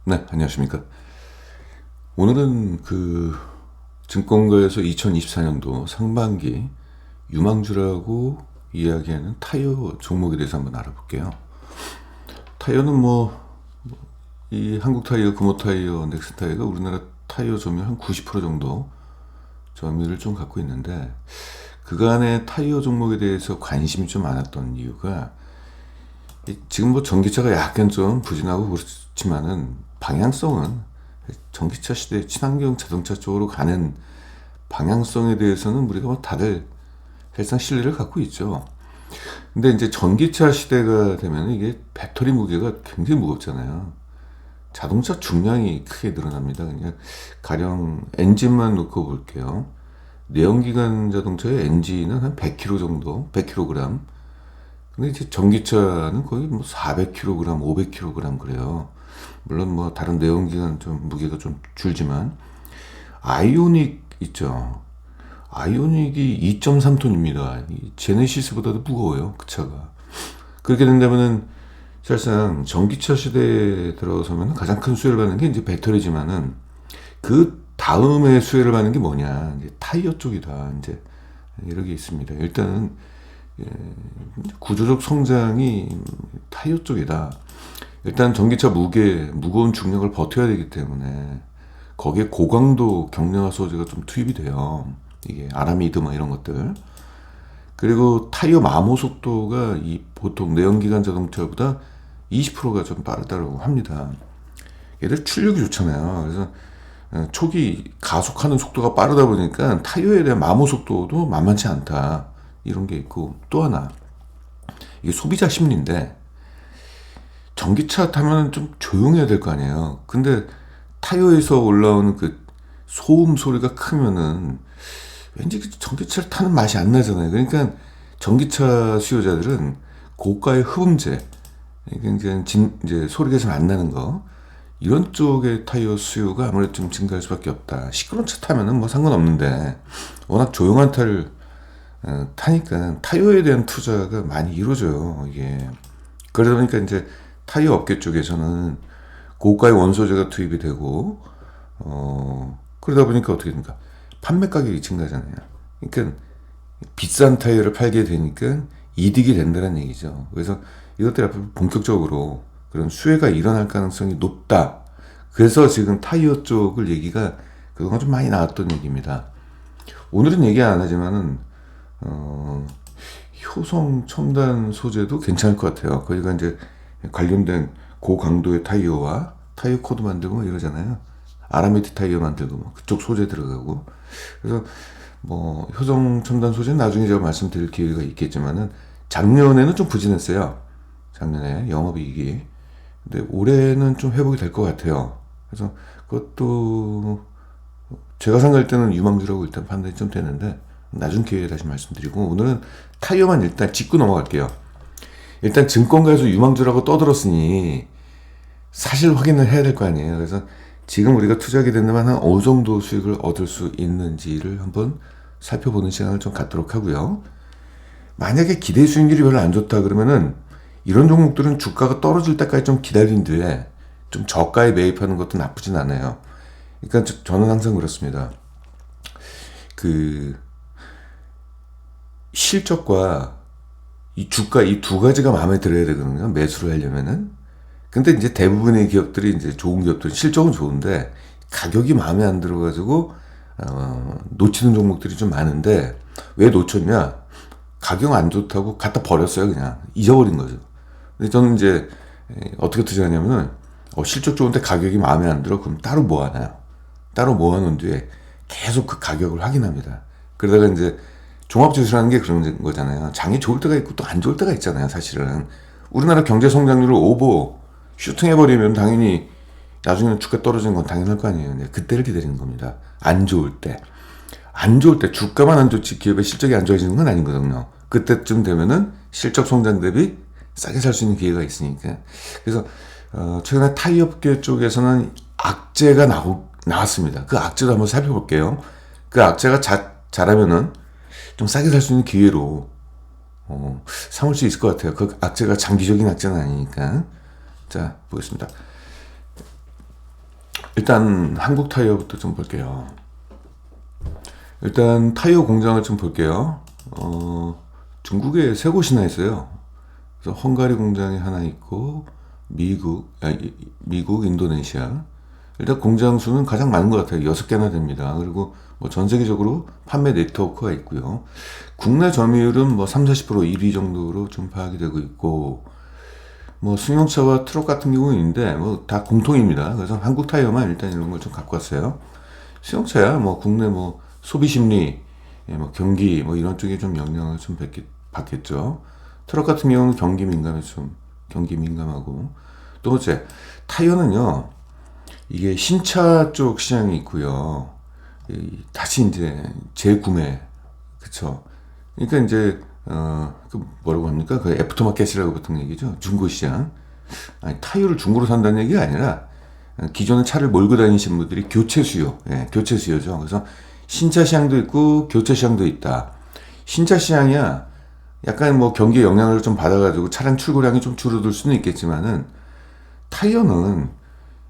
네, 안녕하십니까. 오늘은 증권가에서 2024년도 상반기 유망주라고 이야기하는 타이어 종목에 대해서 한번 알아볼게요. 타이어는 이 한국 타이어, 금호 타이어, 넥슨 타이어가 우리나라 타이어 점유율 한 90% 정도 점유율을 좀 갖고 있는데, 그간의 타이어 종목에 대해서 관심이 좀 많았던 이유가, 지금 전기차가 약간 좀 부진하고 그렇지만은 방향성은 전기차 시대 친환경 자동차 쪽으로 가는 방향성에 대해서는 우리가 다들 사실상 신뢰를 갖고 있죠. 근데 이제 전기차 시대가 되면 이게 배터리 무게가 굉장히 무겁잖아요. 자동차 중량이 크게 늘어납니다. 그냥 가령 엔진만 놓고 볼게요. 내연기관 자동차의 엔진은 한 100kg 정도, 100kg. 근데 이제 전기차는 거의 400kg, 500kg 그래요. 물론 다른 내연기관 좀 무게가 좀 줄지만, 아이오닉 있죠. 아이오닉이 2.3톤입니다. 제네시스보다도 무거워요, 그 차가. 그렇게 된다면은 사실상 전기차 시대에 들어서면 가장 큰 수혜를 받는 게 이제 배터리지만은, 그 다음에 수혜를 받는 게 뭐냐, 이제 타이어 쪽이다. 이제 이렇게 있습니다. 일단은 구조적 성장이 타이어 쪽이다. 일단 전기차 무거운 중량을 버텨야 되기 때문에 거기에 고강도 경량화 소재가 좀 투입이 돼요. 이게 아라미드 이런 것들. 그리고 타이어 마모 속도가 이 보통 내연기관 자동차보다 20%가 좀 빠르다고 합니다. 얘들 출력이 좋잖아요. 그래서 초기 가속하는 속도가 빠르다 보니까 타이어에 대한 마모 속도도 만만치 않다. 이런 게 있고, 또 하나, 이게 소비자 심리인데, 전기차 타면 좀 조용해야 될 거 아니에요. 근데 타이어에서 올라오는 그 소음 소리가 크면은 왠지 전기차를 타는 맛이 안 나잖아요. 그러니까 전기차 수요자들은 고가의 흡음재, 굉장히 이제 소리가 잘 안 나는 거, 이런 쪽의 타이어 수요가 아무래도 좀 증가할 수밖에 없다. 시끄러운 차 타면은 상관없는데, 워낙 조용한 차를 타니까 타이어에 대한 투자가 많이 이루어져요, 이게. 그러다 보니까 이제 타이어 업계 쪽에서는 고가의 원소재가 투입이 되고, 그러다 보니까 어떻게 됩니까? 판매 가격이 증가하잖아요. 그러니까 비싼 타이어를 팔게 되니까 이득이 된다는 얘기죠. 그래서 이것들이 앞으로 본격적으로 그런 수혜가 일어날 가능성이 높다. 그래서 지금 타이어 쪽을 얘기가 그동안 좀 많이 나왔던 얘기입니다. 오늘은 얘기 안 하지만은 효성 첨단 소재도 괜찮을 것 같아요. 거기가 이제 관련된 고강도의 타이어와 타이어 코드 만들고 이러잖아요. 아라미드 타이어 만들고 그쪽 소재 들어가고. 그래서 효성 첨단 소재는 나중에 제가 말씀드릴 기회가 있겠지만은, 작년에는 좀 부진했어요. 작년에 영업이익이. 근데 올해는 좀 회복이 될 것 같아요. 그래서 그것도 제가 생각할 때는 유망주라고 일단 판단이 좀 되는데, 나중 기회에 다시 말씀드리고, 오늘은 타이어만 일단 짚고 넘어갈게요. 일단 증권가에서 유망주라고 떠들었으니 사실 확인을 해야 될 거 아니에요. 그래서 지금 우리가 투자하게 된다면 한 어느 정도 수익을 얻을 수 있는지를 한번 살펴보는 시간을 좀 갖도록 하고요. 만약에 기대 수익률이 별로 안 좋다 그러면은, 이런 종목들은 주가가 떨어질 때까지 좀 기다린 뒤에 좀 저가에 매입하는 것도 나쁘진 않아요. 그러니까 저는 항상 그렇습니다. 실적과 이 주가, 이 두 가지가 마음에 들어야 되거든요, 매수를 하려면은. 근데 이제 대부분의 기업들이, 이제 좋은 기업들은 실적은 좋은데 가격이 마음에 안 들어가지고 놓치는 종목들이 좀 많은데, 왜 놓쳤냐? 가격 안 좋다고 갖다 버렸어요. 그냥 잊어버린 거죠. 근데 저는 이제 어떻게 투자하냐면은, 실적 좋은데 가격이 마음에 안 들어, 그럼 따로 모아놔요. 따로 모아놓은 뒤에 계속 그 가격을 확인합니다. 그러다가 이제 종합지수라는 게 그런 거잖아요. 장이 좋을 때가 있고 또 안 좋을 때가 있잖아요, 사실은. 우리나라 경제 성장률을 오버 슈팅해버리면 당연히 나중에는 주가 떨어지는 건 당연할 거 아니에요. 근데 그때를 기다리는 겁니다. 안 좋을 때. 안 좋을 때 주가만 안 좋지 기업의 실적이 안 좋아지는 건 아니거든요. 그때쯤 되면은 실적 성장 대비 싸게 살 수 있는 기회가 있으니까. 그래서 최근에 타이어업계 쪽에서는 악재가 나왔습니다. 그 악재도 한번 살펴볼게요. 그 악재가 잘하면은 좀 싸게 살 수 있는 기회로 삼을 수 있을 것 같아요. 그 악재가 장기적인 악재는 아니니까. 자, 보겠습니다. 일단 한국 타이어부터 좀 볼게요. 일단 타이어 공장을 좀 볼게요. 중국에 세 곳이나 있어요. 그래서 헝가리 공장이 하나 있고 미국, 인도네시아. 일단 공장 수는 가장 많은 것 같아요. 6개나 됩니다. 그리고 뭐 전 세계적으로 판매 네트워크가 있고요. 국내 점유율은 뭐 3, 40% 1위 정도로 좀 파악이 되고 있고, 뭐 승용차와 트럭 같은 경우는 있는데 뭐 다 공통입니다. 그래서 한국 타이어만 일단 이런 걸 좀 갖고 왔어요. 승용차야 뭐 국내 뭐 소비 심리, 뭐 경기 뭐 이런 쪽에 좀 영향을 좀 받겠죠. 트럭 같은 경우는 경기 민감하고. 또 번째, 타이어는요, 이게 신차 쪽 시장이 있고요. 다시 이제 재구매, 그쵸. 그러니까 이제 뭐라고 합니까? 그 애프터마켓이라고 보통 얘기죠. 중고 시장. 아니, 타이어를 중고로 산다는 얘기가 아니라 기존의 차를 몰고 다니시는 분들이 교체 수요, 교체 수요죠. 그래서 신차 시장도 있고 교체 시장도 있다. 신차 시장이야 약간 뭐 경기에 영향을 좀 받아가지고 차량 출고량이 좀 줄어들 수는 있겠지만은, 타이어는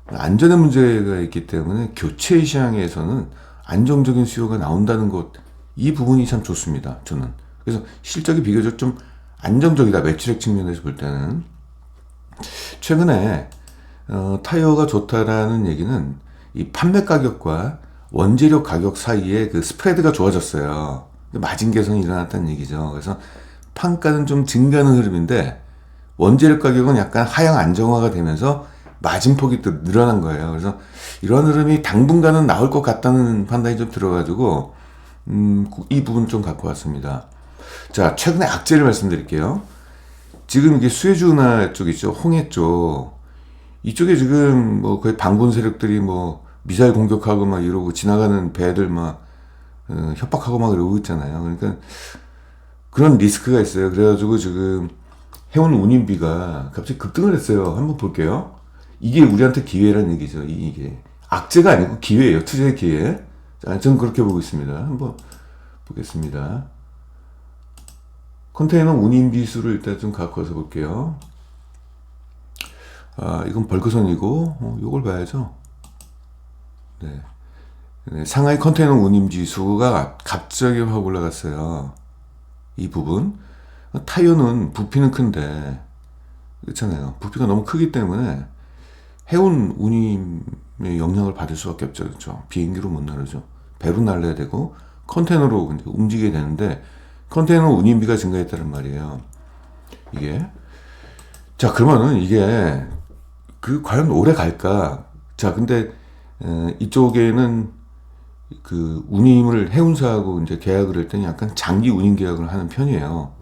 안전의 문제가 있기 때문에 교체 시장에서는 안정적인 수요가 나온다는 것, 이 부분이 참 좋습니다. 저는. 그래서 실적이 비교적 좀 안정적이다. 매출액 측면에서 볼 때는. 최근에 타이어가 좋다라는 얘기는 이 판매 가격과 원재료 가격 사이에 그 스프레드가 좋아졌어요. 마진 개선이 일어났다는 얘기죠. 그래서 판가는 좀 증가하는 흐름인데 원재료 가격은 약간 하향 안정화가 되면서 마진폭이 또 늘어난 거예요. 그래서 이런 흐름이 당분간은 나올 것 같다는 판단이 좀 들어가지고 이 부분 좀 갖고 왔습니다. 자, 최근에 악재를 말씀드릴게요. 지금 이게 수에즈 운하 쪽 있죠, 홍해 쪽. 이쪽에 지금 뭐 거의 반군 세력들이 뭐 미사일 공격하고 막 이러고 지나가는 배들 막 협박하고 막 이러고 있잖아요. 그러니까 그런 리스크가 있어요. 그래가지고 지금 해운 운임비가 갑자기 급등을 했어요. 한번 볼게요. 이게 우리한테 기회라는 얘기죠. 이게 악재가 아니고 기회예요. 투자의 기회. 자, 저는 그렇게 보고 있습니다. 한번 보겠습니다. 컨테이너 운임비 수를 일단 좀 갖고 와서 볼게요. 이건 벌크선이고, 요걸 봐야죠. 네. 상하이 컨테이너 운임 지수가 갑자기 확 올라갔어요. 이 부분. 타이어는 부피는 큰데, 그렇잖아요. 부피가 너무 크기 때문에 해운 운임의 영향을 받을 수밖에 없죠. 그렇죠? 비행기로 못 나르죠. 배로 날려야 되고, 컨테이너로 움직여야 되는데, 컨테이너 운임비가 증가했다는 말이에요. 이게. 자, 그러면은 이게, 과연 오래 갈까? 자, 근데, 이쪽에는 그 운임을 해운사하고 이제 계약을 할 때는 약간 장기 운임 계약을 하는 편이에요.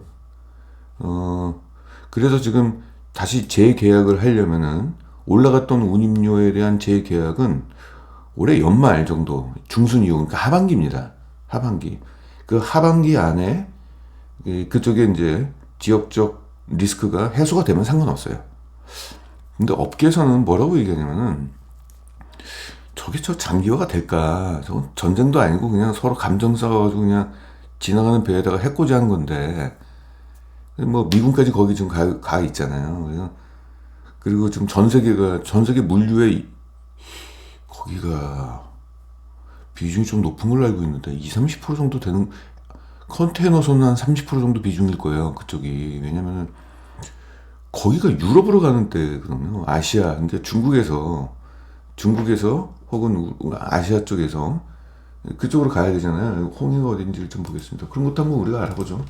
그래서 지금 다시 재계약을 하려면은 올라갔던 운임료에 대한 재계약은 올해 연말 정도, 중순 이후, 그러니까 하반기입니다. 하반기. 그 하반기 안에 그쪽에 이제 지역적 리스크가 해소가 되면 상관없어요. 근데 업계에서는 뭐라고 얘기하냐면은 저게 저 장기화가 될까? 저건 전쟁도 아니고 그냥 서로 감정 싸워가지고 그냥 지나가는 배에다가 해코지하는 건데, 뭐 미군까지 거기 좀 가 있잖아요. 그리고 좀 전 세계 물류에 거기가 비중이 좀 높은 걸로 알고 있는데 20-30% 정도 되는, 컨테이너선은 한 30% 정도 비중일 거예요. 그쪽이. 왜냐면은 거기가 유럽으로 가는 때거든요. 아시아. 그러니까 중국에서 혹은 아시아 쪽에서 그쪽으로 가야 되잖아요. 홍해가 어딘지를 좀 보겠습니다. 그런 것도 한번 우리가 알아보죠.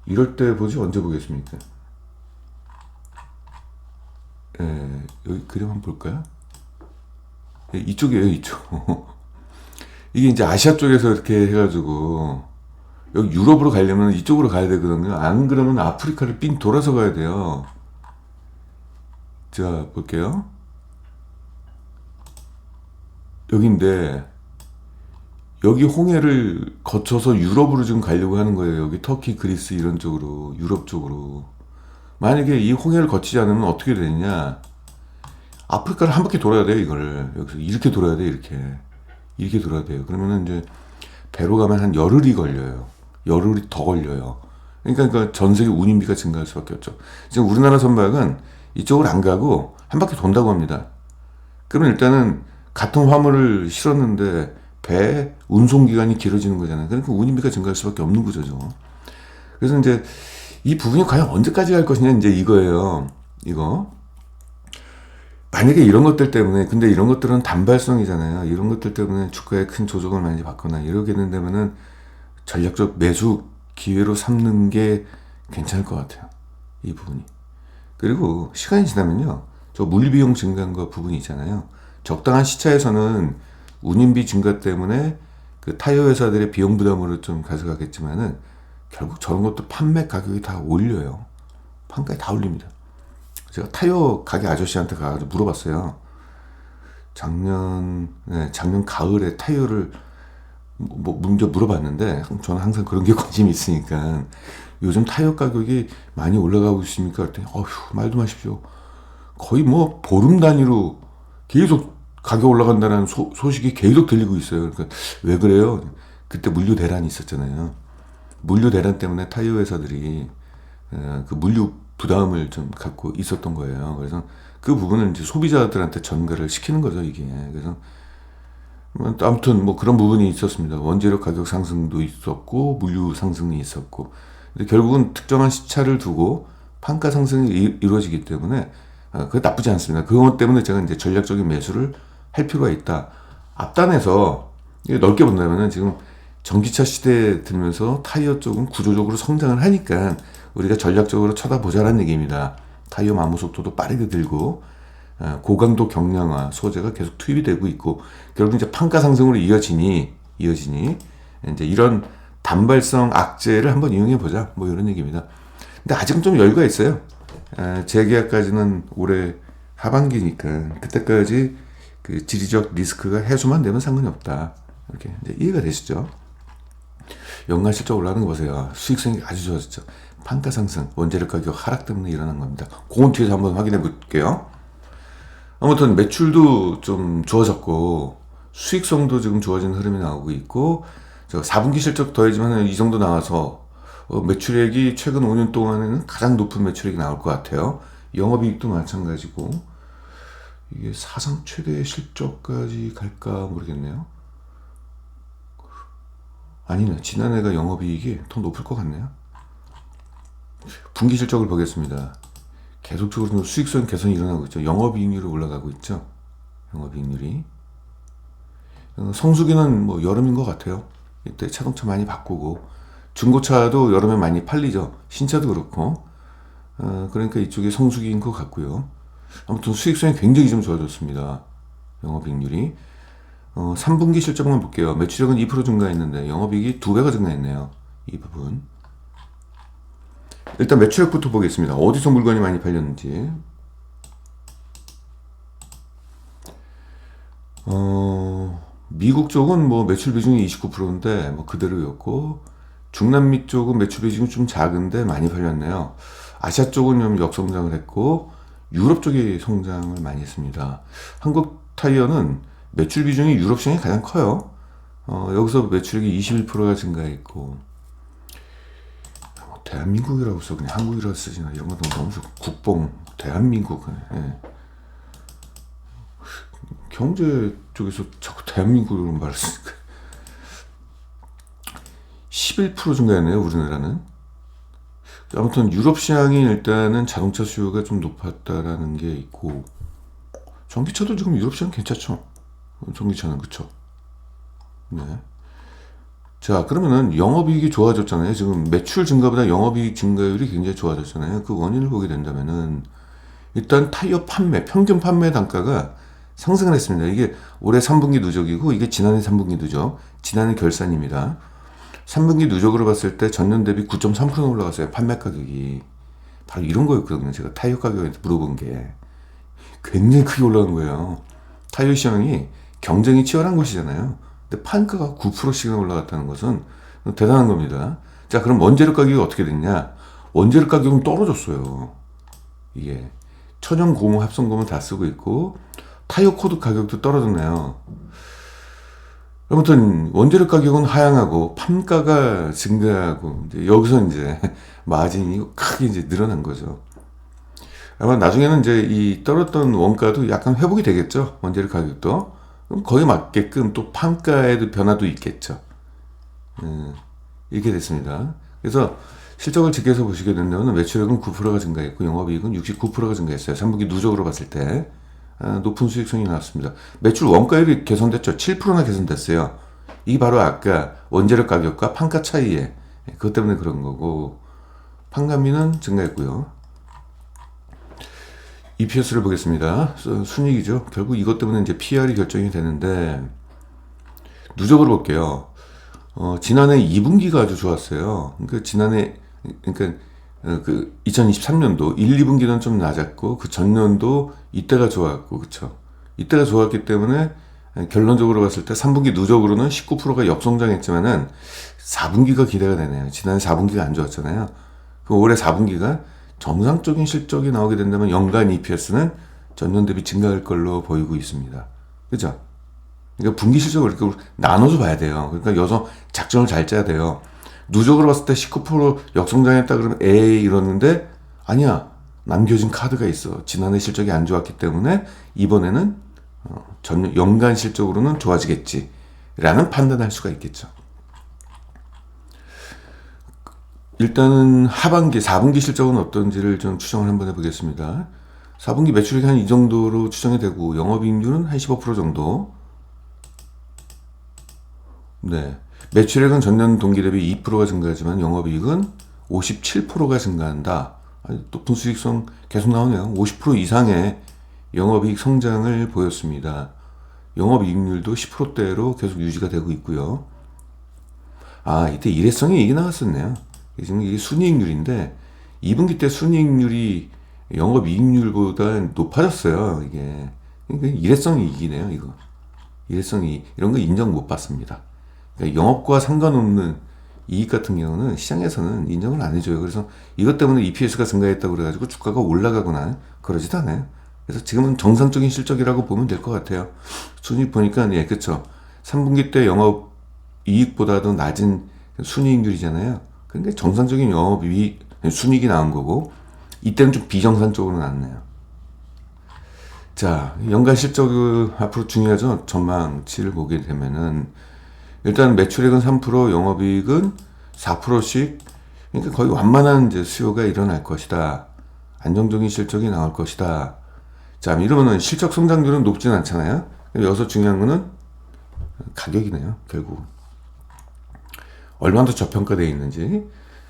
이럴 때 보지 언제 보겠습니까? 여기 그림 한번 볼까요? 이쪽이에요, 이쪽. 이게 이제 아시아 쪽에서 이렇게 해가지고 여기 유럽으로 가려면 이쪽으로 가야 되거든요. 안 그러면 아프리카를 삥 돌아서 가야 돼요. 자, 볼게요. 여기인데 여기 홍해를 거쳐서 유럽으로 지금 가려고 하는 거예요. 여기 터키, 그리스 이런 쪽으로, 유럽 쪽으로. 만약에 이 홍해를 거치지 않으면 어떻게 되느냐? 아프리카를 한 바퀴 돌아야 돼요, 이거를. 여기서 이렇게 돌아야 돼, 이렇게 돌아야 돼요. 그러면은 이제 배로 가면 한 열흘이 걸려요. 열흘이 더 걸려요. 그러니까 전 세계 운임비가 증가할 수밖에 없죠. 지금 우리나라 선박은 이쪽을 안 가고 한 바퀴 돈다고 합니다. 그러면 일단은 같은 화물을 실었는데 배 운송 기간이 길어지는 거잖아요. 그러니까 운임비가 증가할 수밖에 없는 구조죠. 그래서 이제 이 부분이 과연 언제까지 갈 것이냐 이제 이거예요. 이거. 만약에 이런 것들 때문에, 근데 이런 것들은 단발성이잖아요. 이런 것들 때문에 주가에 큰 조정을 많이 받거나 이러게 된다면은 전략적 매수 기회로 삼는 게 괜찮을 것 같아요. 이 부분이. 그리고 시간이 지나면요. 저 물리비용 증가한 거 부분이 있잖아요. 적당한 시차에서는 운임비 증가 때문에 그 타이어 회사들의 비용 부담으로 좀 가져가겠지만은 결국 저런 것도 판매 가격이 다 올려요. 판가에 다 올립니다. 제가 타이어 가게 아저씨한테 가서 물어봤어요. 작년 가을에 타이어를 먼저 물어봤는데, 저는 항상 그런 게 관심이 있으니까, 요즘 타이어 가격이 많이 올라가고 있습니까? 그랬더니, 어휴, 말도 마십시오. 거의 뭐 보름 단위로 계속 가격 올라간다는 소식이 계속 들리고 있어요. 그러니까 왜 그래요? 그때 물류 대란이 있었잖아요. 물류 대란 때문에 타이어 회사들이 그 물류 부담을 좀 갖고 있었던 거예요. 그래서 그 부분을 이제 소비자들한테 전가를 시키는 거죠, 이게. 그래서 아무튼 뭐 그런 부분이 있었습니다. 원재료 가격 상승도 있었고 물류 상승이 있었고, 근데 결국은 특정한 시차를 두고 판가 상승이 이루어지기 때문에 그게 나쁘지 않습니다. 그것 때문에 제가 이제 전략적인 매수를 할 필요가 있다. 앞단에서 넓게 본다면은 지금 전기차 시대에 들면서 타이어 쪽은 구조적으로 성장을 하니까 우리가 전략적으로 쳐다보자라는 얘기입니다. 타이어 마모 속도도 빠르게 들고 고강도 경량화 소재가 계속 투입이 되고 있고, 결국 이제 판가 상승으로 이어지니 이제 이런 단발성 악재를 한번 이용해 보자, 뭐 이런 얘기입니다. 근데 아직은 좀 여유가 있어요. 재계약까지는 올해 하반기니까 그때까지 그 지리적 리스크가 해소만 되면 상관이 없다. 이렇게 이제 이해가 되시죠? 연간 실적 올라가는 거 보세요. 수익성이 아주 좋아졌죠. 판가 상승, 원재료 가격 하락 때문에 일어난 겁니다. 그건 뒤에서 한번 확인해 볼게요. 아무튼 매출도 좀 좋아졌고 수익성도 지금 좋아지는 흐름이 나오고 있고, 저 4분기 실적 더해지면 이 정도 나와서 매출액이 최근 5년 동안에는 가장 높은 매출액이 나올 것 같아요. 영업이익도 마찬가지고, 이게 사상 최대 실적까지 갈까 모르겠네요. 아니네, 지난해가 영업이익이 더 높을 것 같네요. 분기 실적을 보겠습니다. 계속적으로 수익성 개선이 일어나고 있죠. 영업이익률이 올라가고 있죠. 영업이익률이. 성수기는 뭐 여름인 것 같아요. 이때 자동차 많이 바꾸고, 중고차도 여름에 많이 팔리죠. 신차도 그렇고. 그러니까 이쪽이 성수기인 것 같고요. 아무튼 수익성이 굉장히 좀 좋아졌습니다. 영업이익률이. 3분기 실적만 볼게요. 매출액은 2% 증가했는데 영업이익이 2배가 증가했네요. 이 부분. 일단 매출액부터 보겠습니다. 어디서 물건이 많이 팔렸는지. 미국 쪽은 뭐 매출 비중이 29%인데 뭐 그대로였고, 중남미 쪽은 매출 비중이 좀 작은데 많이 팔렸네요. 아시아 쪽은 좀 역성장을 했고, 유럽 쪽이 성장을 많이 했습니다. 한국 타이어는 매출 비중이 유럽 시장이 가장 커요. 여기서 매출액이 21%가 증가했고, 대한민국이라고 써, 그냥 한국이라고 쓰지나, 이런 거 너무 좋고, 국뽕, 대한민국. 예. 경제 쪽에서 자꾸 대한민국으로 말을 쓰니까. 11% 증가했네요, 우리나라는. 아무튼 유럽 시장이 일단은 자동차 수요가 좀 높았다라는 게 있고, 전기차도 지금 유럽 시장 괜찮죠? 전기차는, 그쵸? 네. 자, 그러면은 영업이익이 좋아졌잖아요. 지금 매출 증가보다 영업이익 증가율이 굉장히 좋아졌잖아요. 그 원인을 보게 된다면은 일단 타이어 판매, 평균 판매 단가가 상승을 했습니다. 이게 올해 3분기 누적이고, 이게 지난해 3분기 누적, 지난해 결산입니다. 3분기 누적으로 봤을 때 전년 대비 9.3% 올라갔어요. 판매 가격이. 바로 이런 거였거든요. 제가 타이어 가격에 물어본 게. 굉장히 크게 올라간 거예요. 타이어 시장이 경쟁이 치열한 것이잖아요. 근데 판가가 9%씩이나 올라갔다는 것은 대단한 겁니다. 자, 그럼 원재료 가격이 어떻게 됐냐? 원재료 가격은 떨어졌어요. 이게 천연 고무, 합성 고무 다 쓰고 있고, 타이어 코드 가격도 떨어졌네요. 아무튼 원재료 가격은 하향하고 판가가 증가하고 이제 여기서 이제 마진이 크게 이제 늘어난 거죠. 아마 나중에는 이제 이 떨어졌던 원가도 약간 회복이 되겠죠. 원재료 가격도. 그럼 거기에 맞게끔 또 판가에도 변화도 있겠죠. 이렇게 됐습니다. 그래서 실적을 직계해서 보시게 된다면 매출액은 9%가 증가했고 영업이익은 69%가 증가했어요. 3분기 누적으로 봤을 때 높은 수익성이 나왔습니다. 매출 원가율이 개선됐죠. 7%나 개선됐어요. 이게 바로 아까 원재료 가격과 판가 차이에 그것 때문에 그런 거고 판관비는 증가했고요. EPS를 보겠습니다. 순이익이죠. 결국 이것 때문에 이제 PR이 결정이 되는데 누적으로 볼게요. 지난해 2분기가 아주 좋았어요. 그 2023년도 1, 2분기는 좀 낮았고 그 전년도 이때가 좋았고 그쵸. 이때가 좋았기 때문에 결론적으로 봤을 때 3분기 누적으로는 19%가 역성장했지만은 4분기가 기대가 되네요. 지난 4분기가 안 좋았잖아요. 그 올해 4분기가 정상적인 실적이 나오게 된다면 연간 EPS는 전년 대비 증가할 걸로 보이고 있습니다. 그죠? 그러니까 분기 실적을 이렇게 나눠서 봐야 돼요. 그러니까 여기서 작전을 잘 짜야 돼요. 누적으로 봤을 때 19% 역성장했다 그러면 에이 이러는데 아니야. 남겨진 카드가 있어. 지난해 실적이 안 좋았기 때문에 이번에는 연간 실적으로는 좋아지겠지. 라는 판단할 수가 있겠죠. 일단은 하반기, 4분기 실적은 어떤지를 좀 추정을 한번 해보겠습니다. 4분기 매출액이 한 이 정도로 추정이 되고 영업이익률은 한 15% 정도. 네. 매출액은 전년 동기 대비 2%가 증가하지만 영업이익은 57%가 증가한다. 높은 수익성 계속 나오네요. 50% 이상의 영업이익 성장을 보였습니다. 영업이익률도 10%대로 계속 유지가 되고 있고요. 이때 일회성이 얘기 나왔었네요. 지금 이게 순이익률인데 2분기 때 순이익률이 영업이익률보다 높아졌어요. 이게 그러니까 일회성이 이기네요. 이거 일회성이 이런 거 인정 못 받습니다. 그러니까 영업과 상관없는 이익 같은 경우는 시장에서는 인정을 안 해줘요. 그래서 이것 때문에 EPS가 증가했다고 그래가지고 주가가 올라가거나 그러지도 않아요. 그래서 지금은 정상적인 실적이라고 보면 될 것 같아요. 순이익 보니까 예, 그렇죠. 3분기 때 영업 이익보다도 낮은 순이익률이잖아요. 그러니까 정상적인 영업이익 순이익이 나온 거고 이때는 좀 비정상적으로 나왔네요. 자, 연간 실적 앞으로 중요하죠. 전망치를 보게 되면은 일단 매출액은 3%, 영업이익은 4%씩 그러니까 거의 완만한 이제 수요가 일어날 것이다. 안정적인 실적이 나올 것이다. 자, 이러면은 실적 성장률은 높진 않잖아요. 여기서 중요한 거는 가격이네요. 결국 얼마나 더 저평가되어 있는지.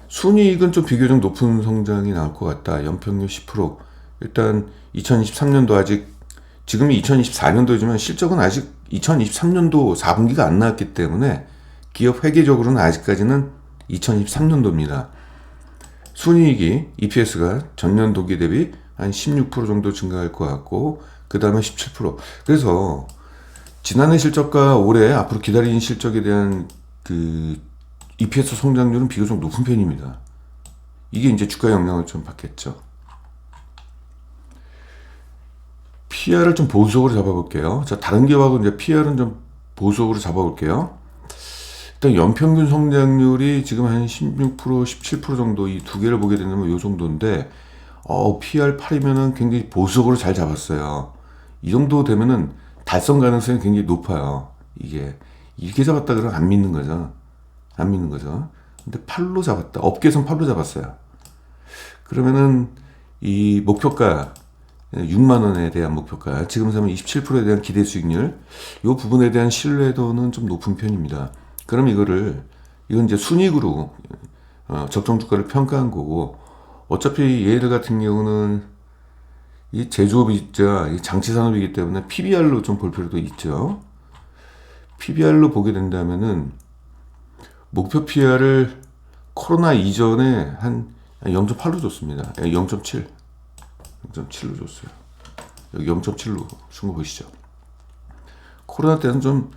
순이익은 좀 비교적 높은 성장이 나올 것 같다. 연평균 10%. 일단 2023년도 아직 지금이 2024년도지만 실적은 아직 2023년도 4분기가 안 나왔기 때문에 기업 회계적으로는 아직까지는 2023년도입니다. 순이익이 EPS가 전년 동기 대비 한 16% 정도 증가할 것 같고 그 다음에 17%. 그래서 지난해 실적과 올해 앞으로 기다리는 실적에 대한 그 EPS 성장률은 비교적 높은 편입니다. 이게 이제 주가 영향을 좀 받겠죠. PR을 좀 보수적으로 잡아볼게요. 자, 다른 기업하고 이제 PR은 좀 보수적으로 잡아볼게요. 일단 연평균 성장률이 지금 한 16%, 17% 정도 이 두 개를 보게 되면 이 정도인데, PR 8이면은 굉장히 보수적으로 잘 잡았어요. 이 정도 되면은 달성 가능성이 굉장히 높아요. 이게 이렇게 잡았다 그러면 안 믿는 거죠. 안 믿는 거죠. 근데 8로 잡았다. 업계에선 8로 잡았어요. 그러면은 이 목표가 6만 원에 대한 목표가 지금 사면 27%에 대한 기대 수익률 이 부분에 대한 신뢰도는 좀 높은 편입니다. 그럼 이건 이제 순이익으로 적정 주가를 평가한 거고 어차피 얘들 같은 경우는 이 제조업이자 이 장치 산업이기 때문에 PBR로 좀 볼 필요도 있죠. PBR로 보게 된다면은 목표 PR을 코로나 이전에 한 0.8로 줬습니다. 0.7로 줬어요. 여기 0.7로 준 거 보시죠. 코로나 때는 좀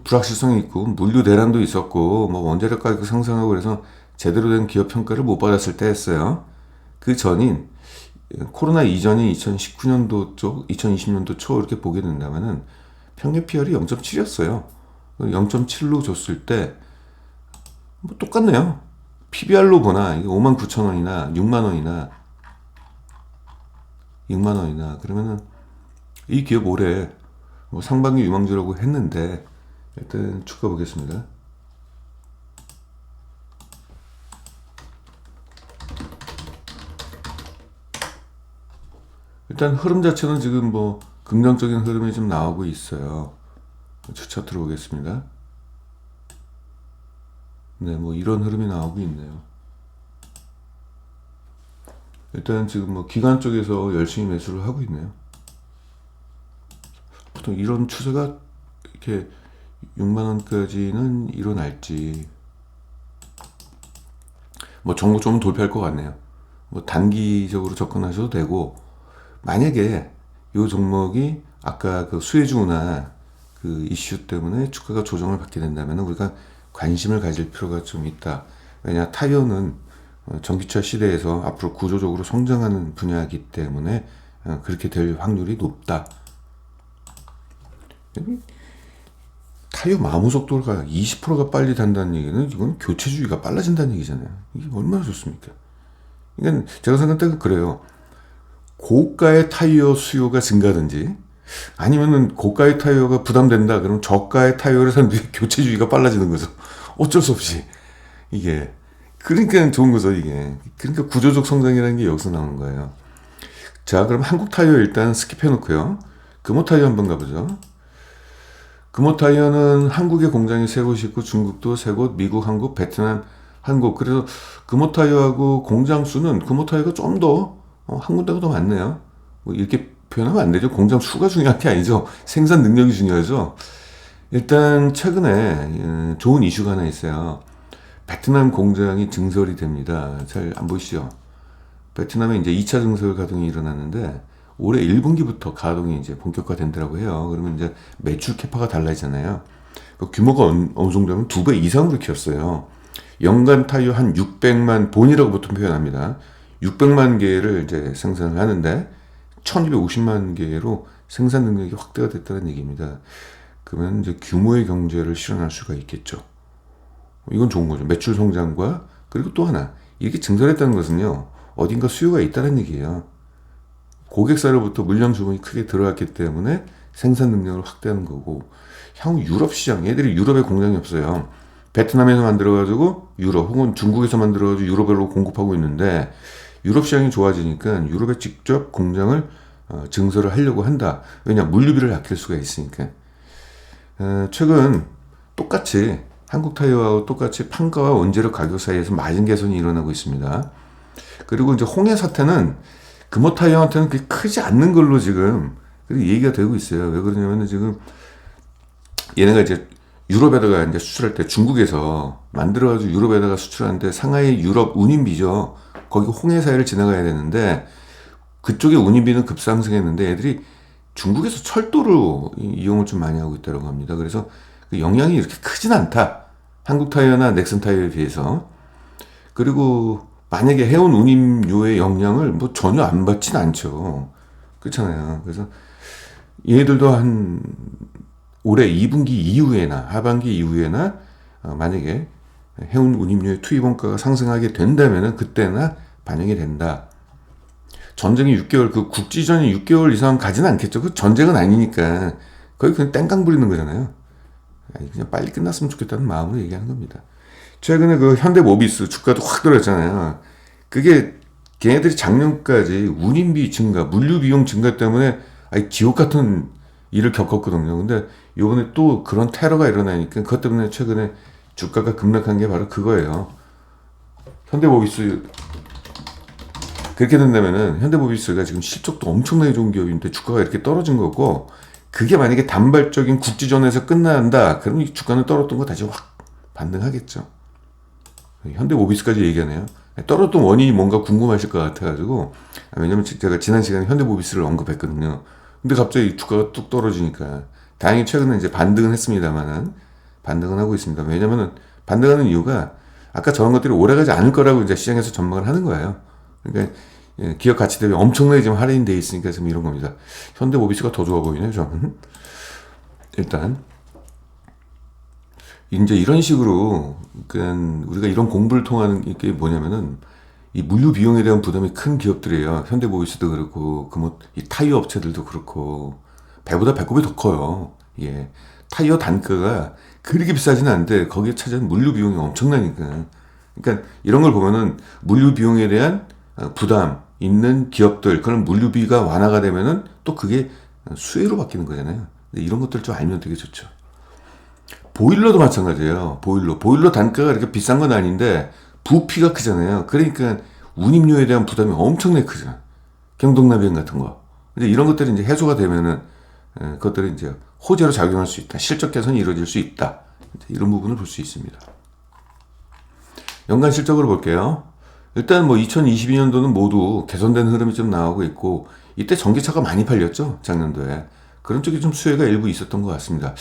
불확실성이 있고 물류 대란도 있었고 뭐 원자력 가격 상승하고 그래서 제대로 된 기업 평가를 못 받았을 때 했어요. 그 전인 코로나 이전인 2019년도 쪽, 2020년도 초 이렇게 보게 된다면은 평균 PR이 0.7이었어요. 0.7로 줬을 때 뭐 똑같네요. PBR로 보나 59,000원이나 6만원이나 6만원이나 그러면은 이 기업 올해 뭐 상반기 유망주라고 했는데 일단 주가 보겠습니다. 일단 흐름 자체는 지금 뭐 긍정적인 흐름이 좀 나오고 있어요. 차트로 보겠습니다. 네, 뭐 이런 흐름이 나오고 있네요. 일단 지금 뭐 기관 쪽에서 열심히 매수를 하고 있네요. 보통 이런 추세가 이렇게 6만원까지는 일어날지 뭐 종목 좀 돌파할 것 같네요. 뭐 단기적으로 접근하셔도 되고, 만약에 이 종목이 아까 그 수혜주나 그 이슈 때문에 주가가 조정을 받게 된다면 우리가 관심을 가질 필요가 좀 있다. 왜냐, 타이어는 전기차 시대에서 앞으로 구조적으로 성장하는 분야이기 때문에 그렇게 될 확률이 높다. 타이어 마모 속도가 20%가 빨리 단다는 얘기는 이건 교체주의가 빨라진다는 얘기잖아요. 이게 얼마나 좋습니까? 그러니까 제가 생각할 때는 그래요. 고가의 타이어 수요가 증가하든지 아니면은 고가의 타이어가 부담된다 그러면 저가의 타이어를 사는데 교체주의가 빨라지는 거죠. 어쩔 수 없이 이게 그러니까 좋은 거죠 이게. 그러니까 구조적 성장이라는 게 여기서 나오는 거예요. 자, 그럼 한국 타이어 일단 스킵해 놓고요. 금호 타이어 한번 가보죠. 금호 타이어는 한국에 공장이 3곳 있고 중국도 3곳, 미국, 한국, 베트남, 한국. 그래서 금호 타이어하고 공장 수는 금호 타이어가 좀 더 한 군데가 더 많네요. 뭐 이렇게 표현하면 안 되죠. 공장 수가 중요한 게 아니죠. 생산 능력이 중요하죠. 일단 최근에 좋은 이슈가 하나 있어요. 베트남 공장이 증설이 됩니다. 잘 안 보이시죠? 베트남에 이제 2차 증설 가동이 일어났는데 올해 1분기부터 가동이 이제 본격화된다고 해요. 그러면 이제 매출 캐파가 달라지잖아요. 그 규모가 어느 정도면 2배 이상으로 키웠어요. 연간 타이어 한 600만 본이라고 보통 표현합니다. 600만 개를 이제 생산을 하는데 1250만 개로 생산 능력이 확대가 됐다는 얘기입니다. 그러면 이제 규모의 경제를 실현할 수가 있겠죠. 이건 좋은 거죠. 매출 성장과 그리고 또 하나 이렇게 증설했다는 것은요. 어딘가 수요가 있다는 얘기예요. 고객사로부터 물량 주문이 크게 들어왔기 때문에 생산 능력을 확대하는 거고, 향후 유럽 시장, 얘들이 유럽에 공장이 없어요. 베트남에서 만들어가지고 유럽 혹은 중국에서 만들어가지고 유럽으로 공급하고 있는데 유럽 시장이 좋아지니까 유럽에 직접 공장을 증설을 하려고 한다. 왜냐, 물류비를 아낄 수가 있으니까. 최근 똑같이 한국 타이어와 똑같이 판가와 원재료 가격 사이에서 마진 개선이 일어나고 있습니다. 그리고 이제 홍해 사태는 금호 타이어한테는 그렇게 크지 않는 걸로 지금 얘기가 되고 있어요. 왜 그러냐면은 지금 얘네가 이제 유럽에다가 이제 수출할 때 중국에서 만들어가지고 유럽에다가 수출하는데 상하이 유럽 운임비죠. 거기 홍해사이를 지나가야 되는데 그쪽에 운임비는 급상승했는데 애들이 중국에서 철도로 이용을 좀 많이 하고 있다고 합니다. 그래서 그 영향이 이렇게 크진 않다. 한국 타이어나 넥슨 타이어에 비해서. 그리고 만약에 해운 운임료의 영향을 뭐 전혀 안 받진 않죠. 그렇잖아요. 그래서 얘들도 한 올해 2분기 이후에나 하반기 이후에나 만약에 해운 운임료의 투입 원가가 상승하게 된다면은 그때나 반영이 된다. 전쟁이 6개월, 그 국지전이 6개월 이상 가지는 않겠죠. 그 전쟁은 아니니까 거의 그냥 땡깡 부리는 거잖아요. 그냥 빨리 끝났으면 좋겠다는 마음으로 얘기하는 겁니다. 최근에 그 현대모비스 주가도 확 떨어졌잖아요. 그게 걔네들이 작년까지 운임비 증가, 물류 비용 증가 때문에 지옥 같은 일을 겪었거든요. 근데 요번에 또 그런 테러가 일어나니까 그것 때문에 최근에 주가가 급락한 게 바로 그거예요. 현대모비스 그렇게 된다면은 현대모비스가 지금 실적도 엄청나게 좋은 기업인데 주가가 이렇게 떨어진 거고, 그게 만약에 단발적인 국지전에서 끝난다 그러면 이 주가는 떨어졌던 거 다시 확 반등하겠죠. 현대모비스까지 얘기하네요. 떨어졌던 원인이 뭔가 궁금하실 것 같아가지고, 왜냐면 제가 지난 시간에 현대모비스를 언급했거든요. 근데 갑자기 주가가 뚝 떨어지니까 다행히 최근에 이제 반등은 했습니다만은 반등은 하고 있습니다. 왜냐면은 반등하는 이유가 아까 저런 것들이 오래가지 않을 거라고 이제 시장에서 전망을 하는 거예요. 그러니까 기업 가치 대비 엄청나게 지금 할인되어 있으니까 지금 이런 겁니다. 현대모비스가 더 좋아 보이네요, 저는. 일단 이제 이런 식으로, 그러니까 우리가 이런 공부를 통하는 게 뭐냐면은, 이 물류 비용에 대한 부담이 큰 기업들이에요. 현대모비스도 그렇고, 이 타이어 업체들도 그렇고, 배보다 배꼽이 더 커요. 예. 타이어 단가가 그렇게 비싸지는 않은데, 거기에 차지하는 물류 비용이 엄청나니까. 그러니까 이런 걸 보면은, 물류 비용에 대한 부담 있는 기업들, 그런 물류비가 완화가 되면은 또 그게 수혜로 바뀌는 거잖아요. 근데 이런 것들 좀 알면 되게 좋죠. 보일러도 마찬가지예요. 보일러 단가가 이렇게 비싼 건 아닌데 부피가 크잖아요. 그러니까 운임료에 대한 부담이 엄청나게 크죠. 경동나비행 같은 거. 근데 이런 것들이 이제 해소가 되면은 그것들이 이제 호재로 작용할 수 있다. 실적 개선이 이루어질 수 있다. 이런 부분을 볼 수 있습니다. 연간 실적으로 볼게요. 일단 뭐 2022년도는 모두 개선된 흐름이 좀 나오고 있고, 이때 전기차가 많이 팔렸죠. 작년도에. 그런 쪽이 좀 수혜가 일부 있었던 것 같습니다.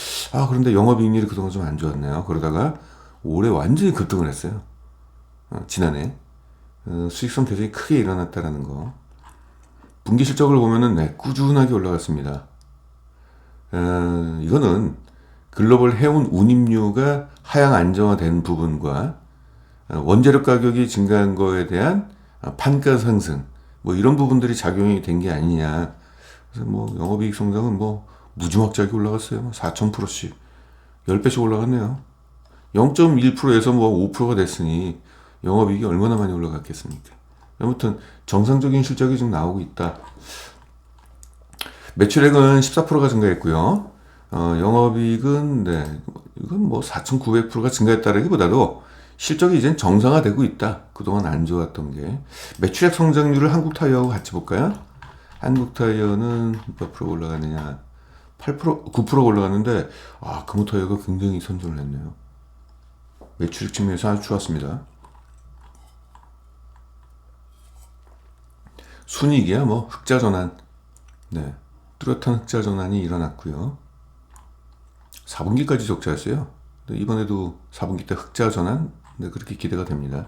그런데 영업이익률이 그동안 좀 안 좋았네요. 그러다가 올해 완전히 급등을 했어요. 지난해. 수익성 개선이 크게 일어났다라는 거. 분기 실적을 보면은 꾸준하게 올라갔습니다. 이거는 글로벌 해운 운임료가 하향 안정화된 부분과 원재료 가격이 증가한 거에 대한 판가 상승, 뭐 이런 부분들이 작용이 된 게 아니냐. 그래서 뭐 영업이익 성장은 뭐 무지막지하게 올라갔어요. 4,000%씩 10배씩 올라갔네요. 0.1%에서 뭐 5%가 됐으니 영업이익이 얼마나 많이 올라갔겠습니까? 아무튼 정상적인 실적이 좀 나오고 있다. 매출액은 14%가 증가했고요. 영업이익은 이건 뭐 4,900%가 증가했다라기보다도 실적이 이젠 정상화되고 있다. 그동안 안 좋았던 게. 매출액 성장률을 한국타이어하고 같이 볼까요? 한국타이어는 몇 프로 올라가느냐? 8%, 9% 올라갔는데, 금호타이어가 굉장히 선전을 했네요. 매출액 측면에서 아주 좋았습니다. 순이익이야, 뭐, 흑자전환. 네. 뚜렷한 흑자전환이 일어났고요. 4분기까지 적자였어요. 이번에도 4분기 때 흑자전환, 그렇게 기대가 됩니다.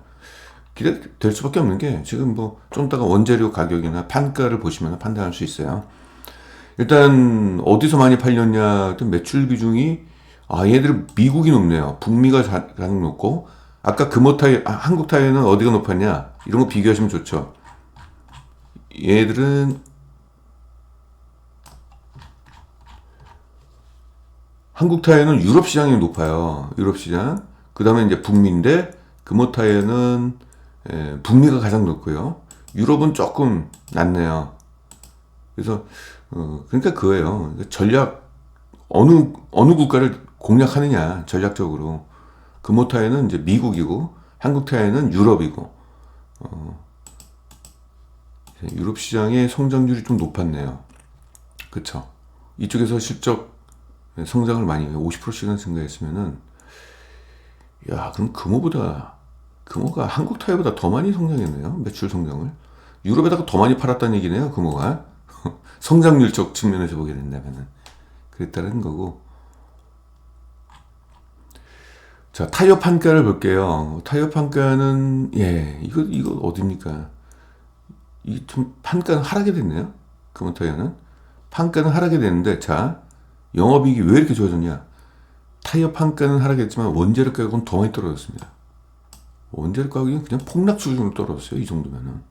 기대될 수밖에 없는 게 지금 뭐 좀 이따가 원재료 가격이나 판가를 보시면 판단할 수 있어요. 일단 어디서 많이 팔렸냐, 매출 비중이 얘들 미국이 높네요. 북미가 가장 높고, 아까 한국 타이어는 어디가 높았냐, 이런 거 비교하시면 좋죠. 얘들은 한국 타이어는 유럽 시장이 높아요. 유럽 시장. 그 다음에 이제 북미인데, 금호타이어는 북미가 가장 높고요. 유럽은 조금 낮네요. 그래서 그러니까 그거예요. 전략, 어느 국가를 공략하느냐, 전략적으로. 금호타이어는 이제 미국이고, 한국타이어는 유럽이고, 유럽 시장의 성장률이 좀 높았네요. 그쵸. 이쪽에서 실적 성장을 많이 50%씩이나 증가했으면은, 그럼 금호가 한국 타이어보다 더 많이 성장했네요. 매출 성장을. 유럽에다가 더 많이 팔았다는 얘기네요. 금호가. 성장률적 측면에서 보게 된다면은. 그랬다는 거고. 자, 타이어 판가를 볼게요. 타이어 판가는, 이거 어딥니까? 좀 판가는 하락이 됐네요. 금호 타이어는. 판가는 하락이 됐는데, 자, 영업이익이 왜 이렇게 좋아졌냐? 타이어 판가는 하락했지만 원재료 가격은 더 많이 떨어졌습니다. 원재료 가격이 그냥 폭락 수준으로 떨어졌어요. 이 정도면.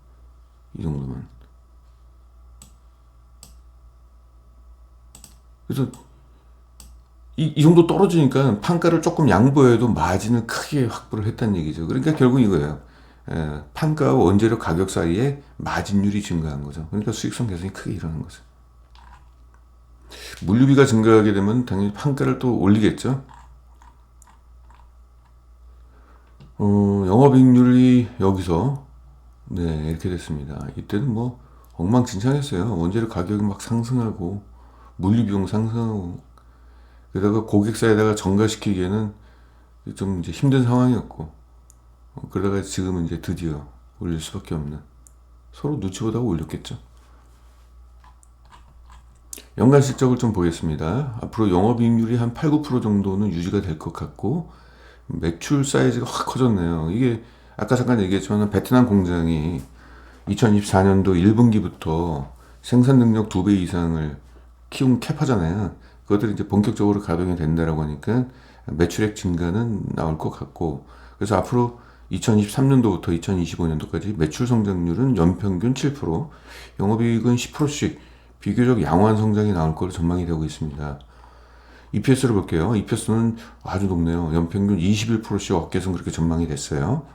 그래서 이 정도 떨어지니까 판가를 조금 양보해도 마진을 크게 확보를 했다는 얘기죠. 그러니까 결국 이거예요. 판가와 원재료 가격 사이에 마진율이 증가한 거죠. 그러니까 수익성 개선이 크게 일어난 거죠. 물류비가 증가하게 되면 당연히 판가를 또 올리겠죠. 영업이익률이 여기서 이렇게 됐습니다. 이때는 뭐 엉망진창했어요. 원재료 가격이 막 상승하고 물류비용 상승하고, 게다가 고객사에다가 전가시키기에는 좀 이제 힘든 상황이었고, 그러다가 지금은 이제 드디어 올릴 수밖에 없는, 서로 눈치 보다가 올렸겠죠. 연간 실적을 좀 보겠습니다. 앞으로 영업이익률이 한 8, 9% 정도는 유지가 될 것 같고, 매출 사이즈가 확 커졌네요. 이게 아까 잠깐 얘기했지만 베트남 공장이 2024년도 1분기부터 생산 능력 2배 이상을 키운 캐파잖아요. 그것들이 이제 본격적으로 가동이 된다라고 하니까 매출액 증가는 나올 것 같고, 그래서 앞으로 2023년도부터 2025년도까지 매출 성장률은 연평균 7%, 영업이익은 10%씩 비교적 양호한 성장이 나올 걸로 전망이 되고 있습니다. EPS를 볼게요. EPS는 아주 높네요. 연평균 21%씩 업계에서 그렇게 전망이 됐어요.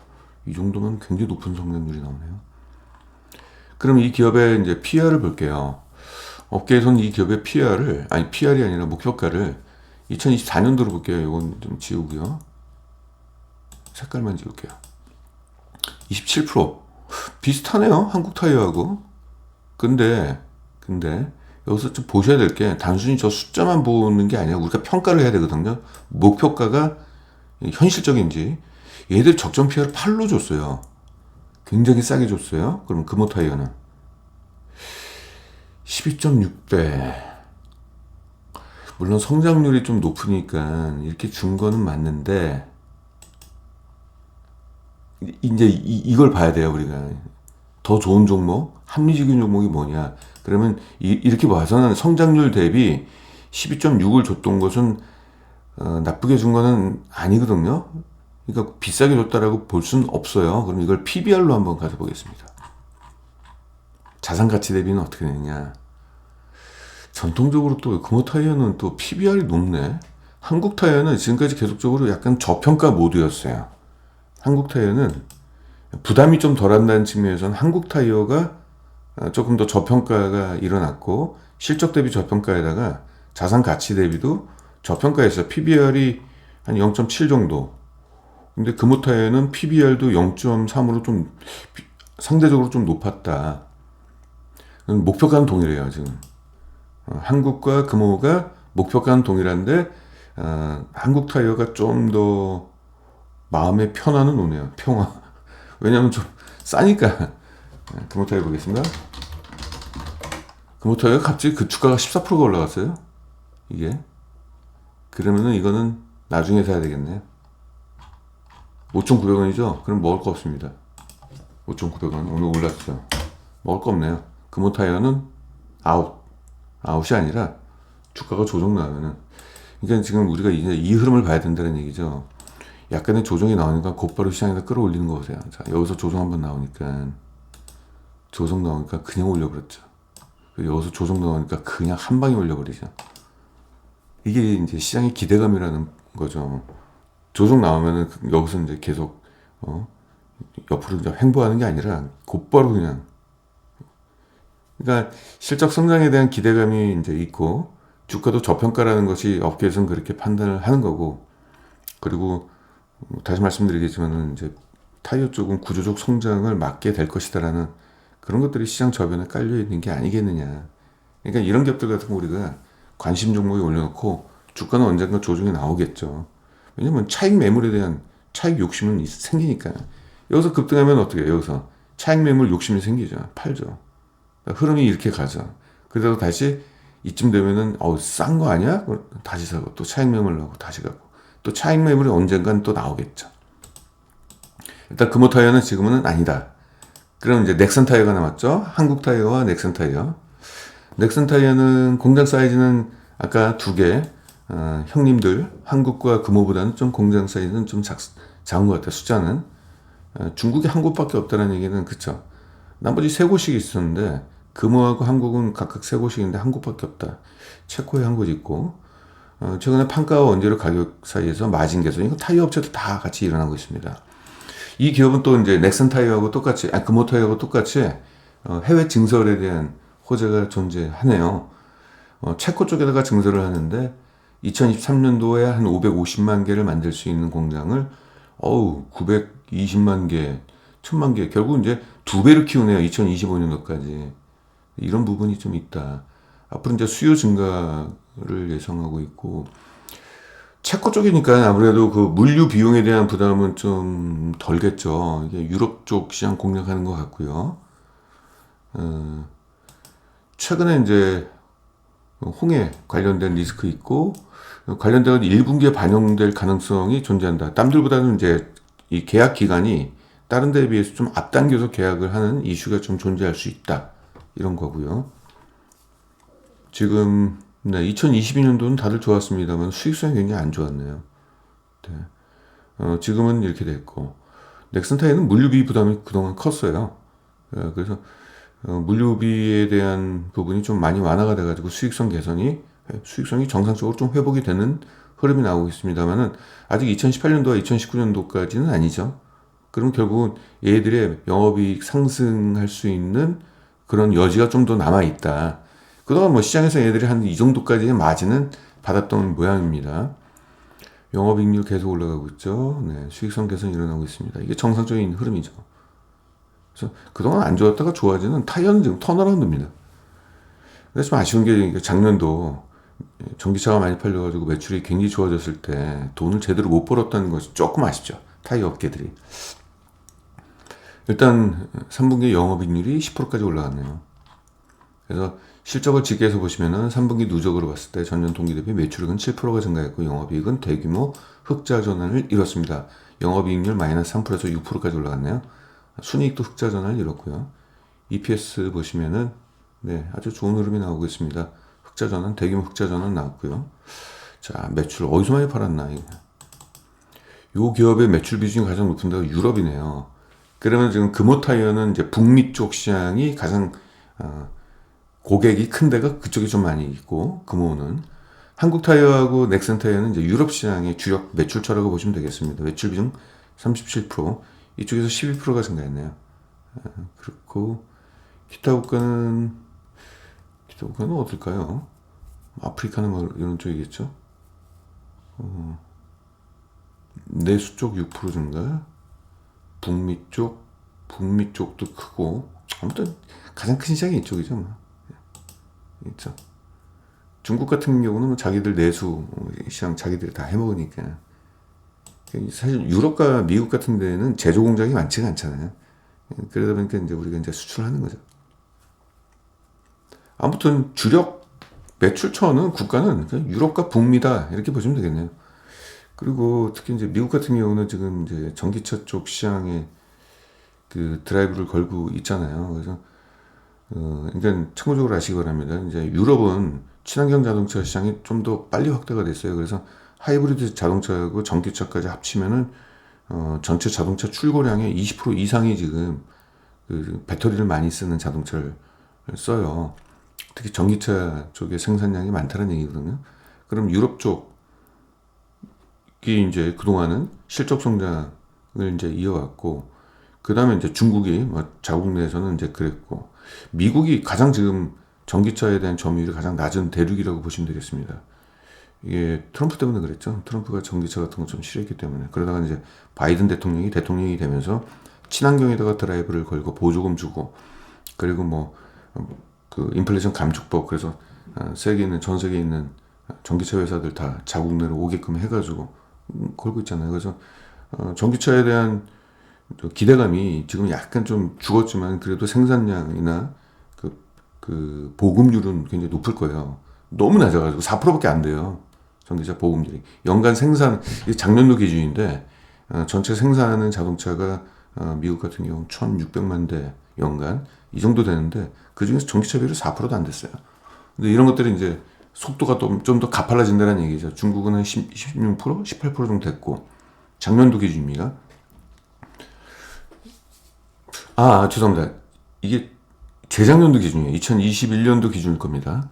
이 정도면 굉장히 높은 성장률이 나오네요. 그럼 이 기업의 이제 PR을 볼게요. 업계에서는 이 기업의 PR이 아니라 목표가를 2024년도로 볼게요. 이건 좀 지우고요. 색깔만 지울게요. 27%. 비슷하네요. 한국타이어하고. 근데 여기서 좀 보셔야 될 게 단순히 저 숫자만 보는 게 아니라 우리가 평가를 해야 되거든요. 목표가가 현실적인지. 얘들 적정 PR을 8로 줬어요. 굉장히 싸게 줬어요. 그럼 금호타이어는 12.6배. 물론 성장률이 좀 높으니까 이렇게 준 거는 맞는데, 이제 이걸 봐야 돼요. 우리가 더 좋은 종목, 합리적인 종목이 뭐냐. 그러면 이렇게 봐서는 성장률 대비 12.6을 줬던 것은 나쁘게 준 거는 아니거든요. 그러니까 비싸게 줬다라고 볼 수는 없어요. 그럼 이걸 PBR로 한번 가져보겠습니다. 자산가치 대비는 어떻게 되느냐. 전통적으로 또 금호타이어는 또 PBR이 높네. 한국타이어는 지금까지 계속적으로 약간 저평가 모드였어요. 한국타이어는 부담이 좀 덜한다는 측면에서는 한국타이어가 조금 더 저평가가 일어났고, 실적 대비 저평가에다가 자산가치 대비도 저평가했어요. PBR이 한 0.7 정도. 근데 금호타이어는 PBR도 0.3으로 좀 상대적으로 좀 높았다. 목표가는 동일해요. 지금 한국과 금호가 목표가는 동일한데 한국타이어가 좀 더 마음의 편안은 오네요. 평화. 왜냐하면 좀 싸니까. 금호타이어 보겠습니다. 금호타이어가 갑자기 그 주가가 14%가 올라갔어요. 이게. 그러면은 이거는 나중에 사야 되겠네요. 5,900원이죠? 그럼 먹을 거 없습니다. 5,900원. 오늘 올랐어요. 먹을 거 없네요. 금호타이어는 아웃이 아니라 주가가 조정 나면은. 그러니까 지금 우리가 이제 이 흐름을 봐야 된다는 얘기죠. 약간의 조정이 나오니까 곧바로 시장에다 끌어올리는 거 보세요. 자, 여기서 조정 한번 나오니까 그냥 올려버렸죠. 여기서 조정 나오니까 그냥 한 방에 올려버리죠. 이게 이제 시장의 기대감이라는 거죠. 조정 나오면은 여기서 이제 계속 옆으로 이제 횡보하는 게 아니라 곧바로 그냥. 그러니까 실적 성장에 대한 기대감이 이제 있고, 주가도 저평가라는 것이 업계에서는 그렇게 판단을 하는 거고, 그리고 다시 말씀드리겠지만은 이제 타이어 쪽은 구조적 성장을 막게 될 것이다라는 그런 것들이 시장 저변에 깔려 있는 게 아니겠느냐. 그러니까 이런 기업들 같은 거 우리가 관심 종목에 올려놓고 주가는 언젠가 조정이 나오겠죠. 왜냐면 차익 매물에 대한 차익 욕심은 생기니까. 여기서 급등하면 어떻게 해요? 여기서 차익 매물 욕심이 생기죠. 팔죠. 그러니까 흐름이 이렇게 가죠. 그래서 다시 이쯤 되면은 싼 거 아니야? 다시 사고 또 차익 매물 나고 다시 가고 또 차익 매물이 언젠간 또 나오겠죠. 일단 금호타이어는 지금은 아니다. 그럼 이제 넥슨 타이어가 남았죠. 한국 타이어와 넥슨 타이어. 넥슨 타이어는 공장 사이즈는 아까 두 개, 형님들 한국과 금호보다는 좀 공장 사이즈는 좀 작은 것 같아요. 숫자는 중국에 한 곳밖에 없다는 얘기는 그쵸. 나머지 세 곳이 있었는데 금호하고 한국은 각각 세 곳인데 한 곳밖에 없다. 체코에 한 곳 있고, 최근에 판가와 원재료 가격 사이에서 마진 개선, 이거 타이어 업체도 다 같이 일어나고 있습니다. 이 기업은 또 이제 넥슨 타이어하고 똑같이, 금호 타이어하고 똑같이 해외 증설에 대한 호재가 존재하네요. 체코 쪽에다가 증설을 하는데 2023년도에 한 550만 개를 만들 수 있는 공장을 920만 개, 1000만 개, 결국 이제 두 배로 키우네요. 2025년도까지. 이런 부분이 좀 있다. 앞으로 이제 수요 증가를 예상하고 있고, 체코 쪽이니까 아무래도 그 물류 비용에 대한 부담은 좀 덜겠죠. 이게 유럽 쪽 시장 공략하는 것 같고요. 최근에 이제 홍해 관련된 리스크 있고, 관련된 1분기에 반영될 가능성이 존재한다. 남들보다는 이제 이 계약 기간이 다른 데에 비해서 좀 앞당겨서 계약을 하는 이슈가 좀 존재할 수 있다. 이런 거고요. 지금 2022년도는 다들 좋았습니다만 수익성이 굉장히 안 좋았네요. 네. 지금은 이렇게 됐고, 넥슨 타이어는 물류비 부담이 그동안 컸어요. 그래서 물류비에 대한 부분이 좀 많이 완화가 돼가지고 수익성이 정상적으로 좀 회복이 되는 흐름이 나오고 있습니다만은 아직 2018년도와 2019년도까지는 아니죠. 그럼 결국은 얘들의 영업이익 상승할 수 있는 그런 여지가 좀 더 남아 있다. 그동안 뭐 시장에서 얘들이 한 이 정도까지의 마진은 받았던 모양입니다. 영업이익률 계속 올라가고 있죠. 네, 수익성 개선이 일어나고 있습니다. 이게 정상적인 흐름이죠. 그래서 그동안 안 좋았다가 좋아지는 타이어는 지금 턴어라운드입니다. 그래서 좀 아쉬운 게 작년도 전기차가 많이 팔려가지고 매출이 굉장히 좋아졌을 때 돈을 제대로 못 벌었다는 것이 조금 아쉽죠. 타이어 업계들이. 일단 3분기 영업이익률이 10%까지 올라갔네요. 그래서 실적을 직계해서 보시면은 3분기 누적으로 봤을 때 전년 동기 대비 매출액은 7%가 증가했고 영업이익은 대규모 흑자 전환을 이뤘습니다. 영업이익률 마이너스 3%에서 6%까지 올라갔네요. 순이익도 흑자 전환을 이뤘고요. EPS 보시면은 네, 아주 좋은 흐름이 나오고 있습니다. 흑자 전환, 대규모 흑자 전환 나왔고요. 자, 매출 어디서 많이 팔았나 이게. 요 기업의 매출 비중이 가장 높은 데가 유럽이네요. 그러면 지금 금호 타이어는 이제 북미 쪽 시장이 가장 고객이 큰 데가 그쪽이 좀 많이 있고, 금호는 한국 타이어하고 넥슨 타이어는 이제 유럽 시장의 주력 매출처라고 보시면 되겠습니다. 매출 비중 37%, 이쪽에서 12%가 증가했네요. 그렇고 기타 국가는 어떨까요? 아프리카는 뭐 이런 쪽이겠죠. 내수 쪽 6% 증가, 북미 쪽도 크고, 아무튼 가장 큰 시장이 이쪽이죠. 뭐. 있죠. 중국 같은 경우는 뭐 자기들 내수 시장 자기들이 다 해먹으니까. 사실 유럽과 미국 같은 데는 제조 공장이 많지가 않잖아요. 그러다 보니까 이제 우리가 이제 수출하는 거죠. 아무튼 주력 매출처는 국가는 유럽과 북미다 이렇게 보시면 되겠네요. 그리고 특히 이제 미국 같은 경우는 지금 이제 전기차 쪽 시장에 그 드라이브를 걸고 있잖아요. 그래서 그러니까 참고적으로 아시기 바랍니다. 이제 유럽은 친환경 자동차 시장이 좀 더 빨리 확대가 됐어요. 그래서 하이브리드 자동차하고 전기차까지 합치면은 전체 자동차 출고량의 20% 이상이 지금 그 배터리를 많이 쓰는 자동차를 써요. 특히 전기차 쪽의 생산량이 많다는 얘기거든요. 그럼 유럽 쪽이 이제 그동안은 실적 성장을 이제 이어왔고, 그 다음에 이제 중국이 뭐 자국 내에서는 이제 그랬고, 미국이 가장 지금 전기차에 대한 점유율이 가장 낮은 대륙이라고 보시면 되겠습니다. 이게 트럼프 때문에 그랬죠. 트럼프가 전기차 같은 거 좀 싫어했기 때문에. 그러다가 이제 바이든 대통령이 되면서 친환경에다가 드라이브를 걸고 보조금 주고, 그리고 뭐 그 인플레이션 감축법, 그래서 전 세계에 있는 전기차 회사들 다 자국 내로 오게끔 해가지고 걸고 있잖아요. 그래서 전기차에 대한 기대감이 지금 약간 좀 죽었지만 그래도 생산량이나 그 보급률은 굉장히 높을 거예요. 너무 낮아가지고 4%밖에 안 돼요. 전기차 보급률이. 연간 생산, 작년도 기준인데 전체 생산하는 자동차가 미국 같은 경우 1,600만 대 연간 이 정도 되는데 그 중에서 전기차 비율이 4%도 안 됐어요. 근데 이런 것들이 이제 속도가 좀 더 가팔라진다는 얘기죠. 중국은 한 16%, 18% 정도 됐고, 작년도 기준입니다. 죄송합니다. 이게 재작년도 기준이에요. 2021년도 기준일 겁니다.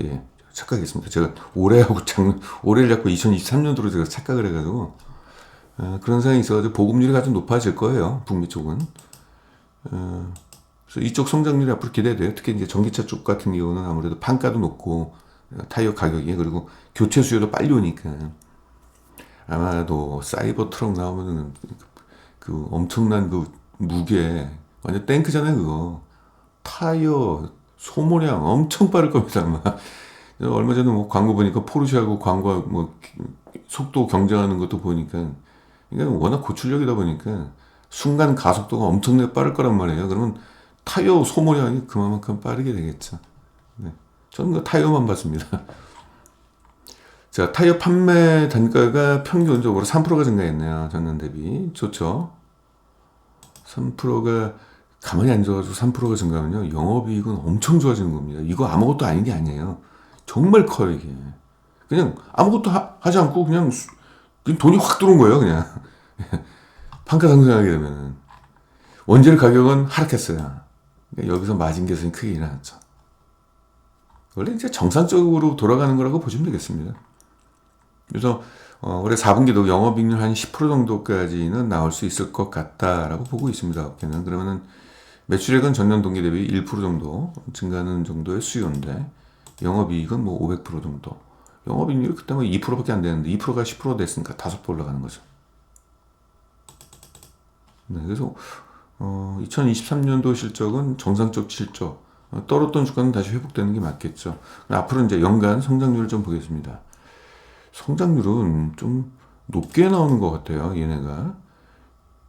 예. 착각했습니다. 제가 올해를 자꾸 2023년도로 제가 착각을 해가지고, 그런 상황이 있어가지고 보급률이 아주 높아질 거예요. 북미 쪽은. 그래서 이쪽 성장률이 앞으로 기대돼요. 특히 이제 전기차 쪽 같은 경우는 아무래도 판가도 높고, 타이어 가격이, 그리고 교체 수요도 빨리 오니까, 아마도 사이버 트럭 나오면은 그 엄청난 그 무게, 완전 탱크잖아요, 그거. 타이어 소모량 엄청 빠를 겁니다, 아마. 얼마 전에 뭐 광고 보니까 포르쉐하고 광고 뭐 속도 경쟁하는 것도 보니까, 이게 워낙 고출력이다 보니까 순간 가속도가 엄청나게 빠를 거란 말이에요. 그러면 타이어 소모량이 그만큼 빠르게 되겠죠. 네. 저는 그 타이어만 봤습니다. 자, 타이어 판매 단가가 평균적으로 3%가 증가했네요. 전년 대비. 좋죠. 3%가 가만히 앉아가지고 3%가 증가하면요, 영업이익은 엄청 좋아지는 겁니다. 이거 아무것도 아닌 게 아니에요. 정말 커요, 이게. 그냥 아무것도 하지 않고 그냥 그냥 돈이 확 들어온 거예요, 그냥. 판가 상승하게 되면. 원재료 가격은 하락했어요. 그러니까 여기서 마진 개선이 크게 일어났죠. 원래 이제 정상적으로 돌아가는 거라고 보시면 되겠습니다. 그래서 올해 4분기도 영업이익률 한 10% 정도까지는 나올 수 있을 것 같다라고 보고 있습니다. 업계는. 그러면은 매출액은 전년 동기 대비 1% 정도 증가하는 정도의 수요인데 영업이익은 뭐 500% 정도. 영업이익률이 그때 뭐 2%밖에 안 되는데 2%가 10% 됐으니까 5배 올라가는 거죠. 네, 그래서 2023년도 실적은 정상적 실적. 떨었던 주가는 다시 회복되는 게 맞겠죠. 앞으로 이제 연간 성장률을 좀 보겠습니다. 성장률은 좀 높게 나오는 것 같아요. 얘네가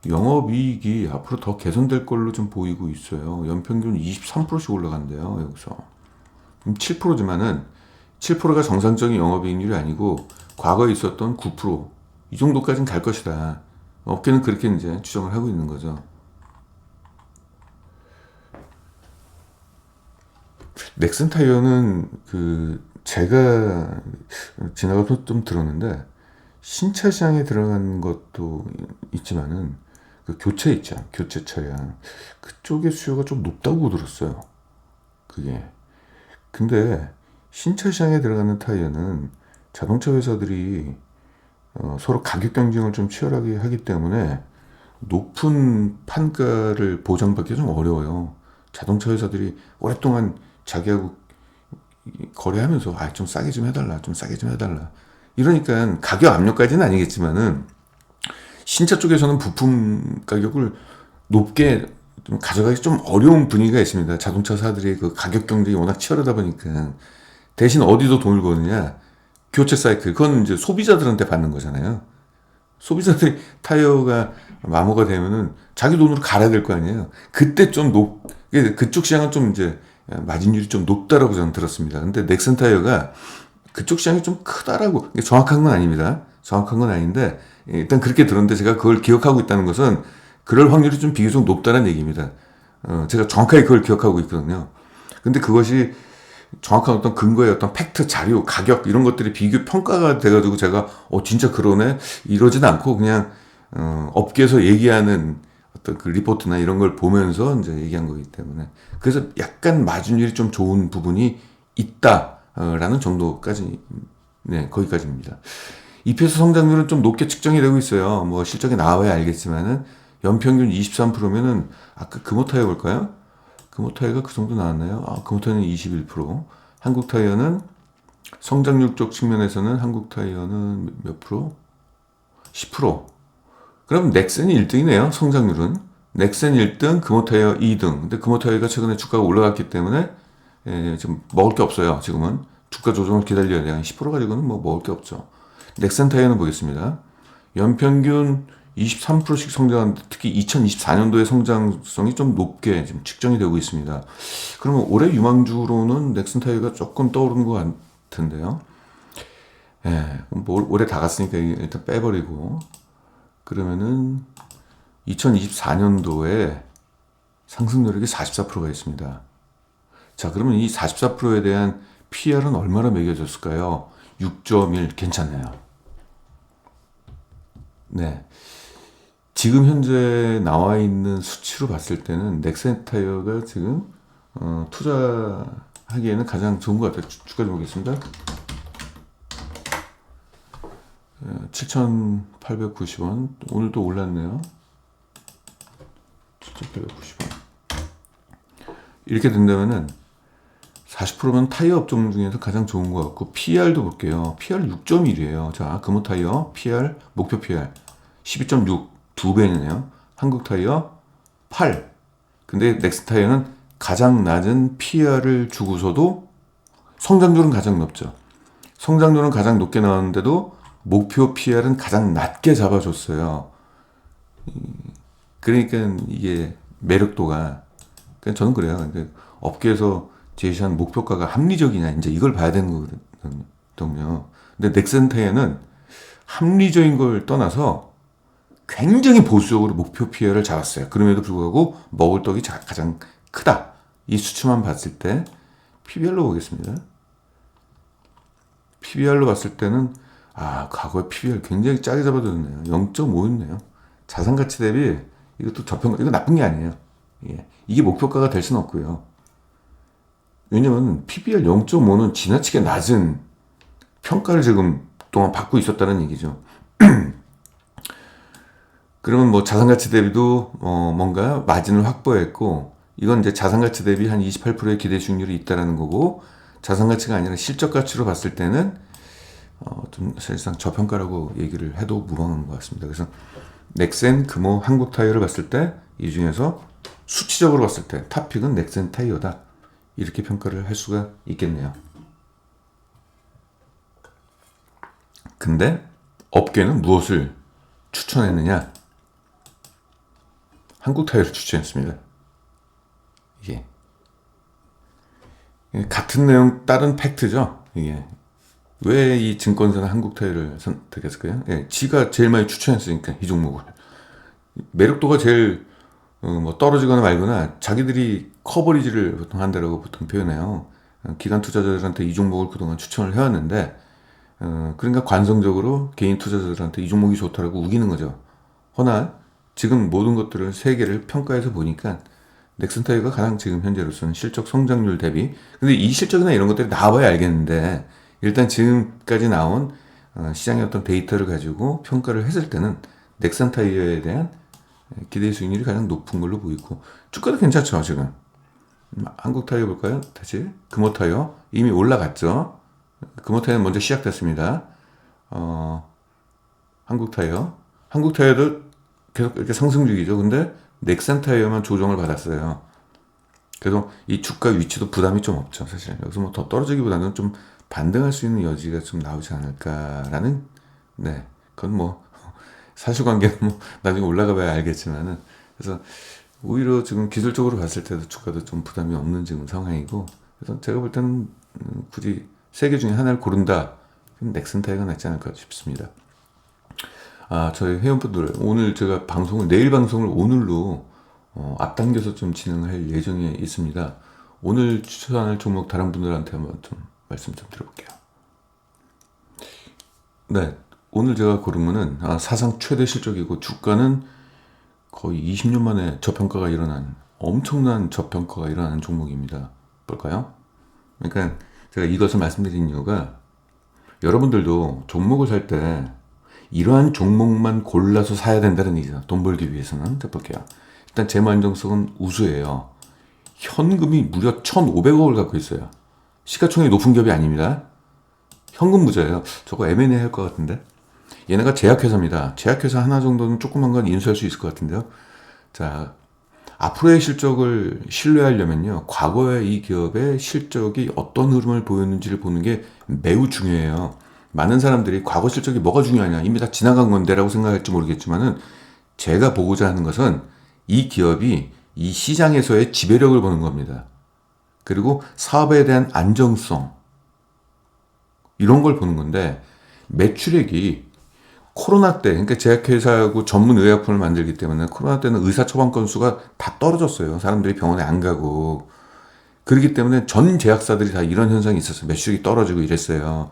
영업이익이 앞으로 더 개선될 걸로 좀 보이고 있어요. 연평균 23%씩 올라간대요. 여기서 7%지만은 7%가 정상적인 영업이익률이 아니고 과거에 있었던 9%이 정도까지는 갈 것이다. 업계는 그렇게 이제 추정을 하고 있는 거죠. 넥슨 타이어는 제가 지나가서 좀 들었는데 신차 시장에 들어간 것도 있지만은 교체 있죠. 교체 차량 그쪽의 수요가 좀 높다고 들었어요. 그게. 근데 신차 시장에 들어가는 타이어는 자동차 회사들이 서로 가격 경쟁을 좀 치열하게 하기 때문에 높은 판가를 보장받기 좀 어려워요. 자동차 회사들이 오랫동안 자기하고 거래하면서 좀 싸게 좀 해달라, 좀 싸게 좀 해달라. 이러니까 가격 압력까지는 아니겠지만은 신차 쪽에서는 부품 가격을 높게 좀 가져가기 좀 어려운 분위기가 있습니다. 자동차사들이 그 가격 경쟁이 워낙 치열하다 보니까 대신 어디서 돈을 버느냐? 교체 사이클. 그건 이제 소비자들한테 받는 거잖아요. 소비자들이 타이어가 마모가 되면은 자기 돈으로 갈아야 될 거 아니에요. 그때 좀 그쪽 시장은 좀 이제 마진율이 좀 높다라고 저는 들었습니다. 근데 넥슨 타이어가 그쪽 시장이 좀 크다라고, 정확한 건 아닙니다. 정확한 건 아닌데 일단 그렇게 들었는데 제가 그걸 기억하고 있다는 것은 그럴 확률이 좀 비교적 높다는 얘기입니다. 제가 정확하게 그걸 기억하고 있거든요. 근데 그것이 정확한 어떤 근거의 어떤 팩트, 자료, 가격 이런 것들이 비교 평가가 돼가지고 제가 진짜 그러네 이러진 않고 그냥 업계에서 얘기하는 어떤 그 리포트나 이런 걸 보면서 이제 얘기한 거기 때문에 그래서 약간 마진율이 좀 좋은 부분이 있다라는 정도까지, 네, 거기까지입니다. EPS 성장률은 좀 높게 측정이 되고 있어요. 뭐 실적이 나와야 알겠지만은 연평균 23%면은 아까 금호타이어 볼까요? 금호타이어가 그 정도 나왔나요? 금호타이어는 21%. 한국타이어는 성장률 쪽 측면에서는 한국타이어는 몇 프로? 10%. 그럼 넥센이 1등이네요. 성장률은. 넥센 1등, 금호타이어 2등. 근데 금호타이어가 최근에 주가가 올라갔기 때문에 지금 먹을 게 없어요. 지금은. 주가 조정을 기다려야 돼요. 10% 가지고는 뭐 먹을 게 없죠. 넥센 타이어는 보겠습니다. 연평균 23%씩 성장하는데 특히 2024년도의 성장성이 좀 높게 지금 측정이 되고 있습니다. 그러면 올해 유망주로는 넥슨 타이어가 조금 떠오르는 것 같은데요. 뭐 올해 다 갔으니까 일단 빼버리고 그러면은 2024년도에 상승 노력이 44%가 있습니다. 자, 그러면 이 44%에 대한 PR은 얼마나 매겨졌을까요? 6.1 괜찮아요. 네. 지금 현재 나와 있는 수치로 봤을 때는 넥센 타이어가 지금 투자하기에는 가장 좋은 것 같아요. 주가 좀 보겠습니다. 7,890원. 오늘도 올랐네요. 7,890원. 이렇게 된다면은 40%면 타이어 업종 중에서 가장 좋은 것 같고 PR도 볼게요. PR 6.1이에요. 자, 금호타이어 PR 목표 PR 12.6 2배네요. 한국타이어 8. 근데 넥스타이어는 가장 낮은 PR을 주고서도 성장률은 가장 높죠. 성장률은 가장 높게 나왔는데도 목표 PR은 가장 낮게 잡아줬어요. 그러니까 이게 매력도가, 그러니까 저는 그래요. 그러니까 업계에서 제시한 목표가가 합리적이냐 이제 이걸 봐야 되는 거거든요. 근데 넥센타이어는 합리적인 걸 떠나서 굉장히 보수적으로 목표 PR을 잡았어요. 그럼에도 불구하고 먹을 떡이 가장 크다. 이 수치만 봤을 때 PBR로 보겠습니다. PBR로 봤을 때는 과거에 PBR 굉장히 짜게 잡아줬네요. 0.5였네요. 자산가치 대비 이것도 저평가, 이거 나쁜 게 아니에요. 예. 이게 목표가가 될 수는 없고요. 왜냐면 PBR 0.5는 지나치게 낮은 평가를 지금 동안 받고 있었다는 얘기죠. 그러면 뭐 자산가치 대비도 뭔가 마진을 확보했고, 이건 이제 자산가치 대비 한 28%의 기대 수익률이 있다라는 거고, 자산가치가 아니라 실적가치로 봤을 때는 좀 사실상 저평가라고 얘기를 해도 무방한 것 같습니다. 그래서 넥센, 금호, 한국타이어를 봤을 때 이 중에서 수치적으로 봤을 때 탑픽은 넥센 타이어다, 이렇게 평가를 할 수가 있겠네요. 근데 업계는 무엇을 추천했느냐? 한국타이어를 추천했습니다. 이게 같은 내용 다른 팩트죠. 이게 왜 이 증권사는 한국타이어를 선택했을까요? 지가 제일 많이 추천했으니까 이 종목을. 매력도가 제일 뭐 떨어지거나 말거나 자기들이 커버리지를 보통 한다라고 보통 표현해요. 기관 투자자들한테 이 종목을 그동안 추천을 해왔는데, 그러니까 관성적으로 개인 투자자들한테 이 종목이 좋다라고 우기는 거죠. 허나 지금 모든 것들을 세 개를 평가해서 보니까 넥슨타이어가 가장 지금 현재로서는 실적 성장률 대비, 근데 이 실적이나 이런 것들이 나와봐야 알겠는데, 일단 지금까지 나온 시장의 어떤 데이터를 가지고 평가를 했을 때는 넥슨타이어에 대한 기대 수익률이 가장 높은 걸로 보이고, 주가도 괜찮죠 지금. 한국타이어 볼까요? 다시 금호타이어 이미 올라갔죠. 금호타이어는 먼저 시작됐습니다. 한국타이어도 계속 이렇게 상승 중이죠. 근데 넥센타이어만 조정을 받았어요. 그래서 이 주가 위치도 부담이 좀 없죠. 사실 여기서 뭐 더 떨어지기보다는 좀 반등할 수 있는 여지가 좀 나오지 않을까라는, 그건 뭐 사실관계는 뭐 나중에 올라가 봐야 알겠지만은, 그래서 오히려 지금 기술적으로 봤을 때도 주가도 좀 부담이 없는 지금 상황이고, 그래서 제가 볼 때는 굳이 세 개 중에 하나를 고른다, 넥슨타이어가 낫지 않을까 싶습니다. 저희 회원분들, 오늘 제가 내일 방송을 오늘로 앞당겨서 좀 진행할 예정에 있습니다. 오늘 추천할 종목 다른 분들한테 한번 좀 말씀 좀 드려볼게요. 오늘 제가 고른 거는 사상 최대 실적이고, 주가는 거의 20년 만에 저평가가 일어난, 엄청난 저평가가 일어나는 종목입니다. 볼까요? 그러니까 제가 이것을 말씀드린 이유가, 여러분들도 종목을 살 때 이러한 종목만 골라서 사야 된다는 얘기죠. 돈 벌기 위해서는. 자, 볼게요. 일단 재무 안정성은 우수해요. 현금이 무려 1,500억을 갖고 있어요. 시가총액이 높은 기업이 아닙니다. 현금 부자예요. 저거 M&A 할 것 같은데. 얘네가 제약회사입니다. 제약회사 하나 정도는 조그만 건 인수할 수 있을 것 같은데요. 자, 앞으로의 실적을 신뢰하려면요, 과거의 이 기업의 실적이 어떤 흐름을 보였는지를 보는 게 매우 중요해요. 많은 사람들이 과거 실적이 뭐가 중요하냐, 이미 다 지나간 건데 라고 생각할지 모르겠지만은, 제가 보고자 하는 것은 이 기업이 이 시장에서의 지배력을 보는 겁니다. 그리고 사업에 대한 안정성, 이런 걸 보는 건데, 매출액이 코로나 때, 그러니까 제약회사하고 전문 의약품을 만들기 때문에 코로나 때는 의사 처방 건수가 다 떨어졌어요. 사람들이 병원에 안 가고. 그렇기 때문에 전 제약사들이 다 이런 현상이 있었어요. 매출액이 떨어지고 이랬어요.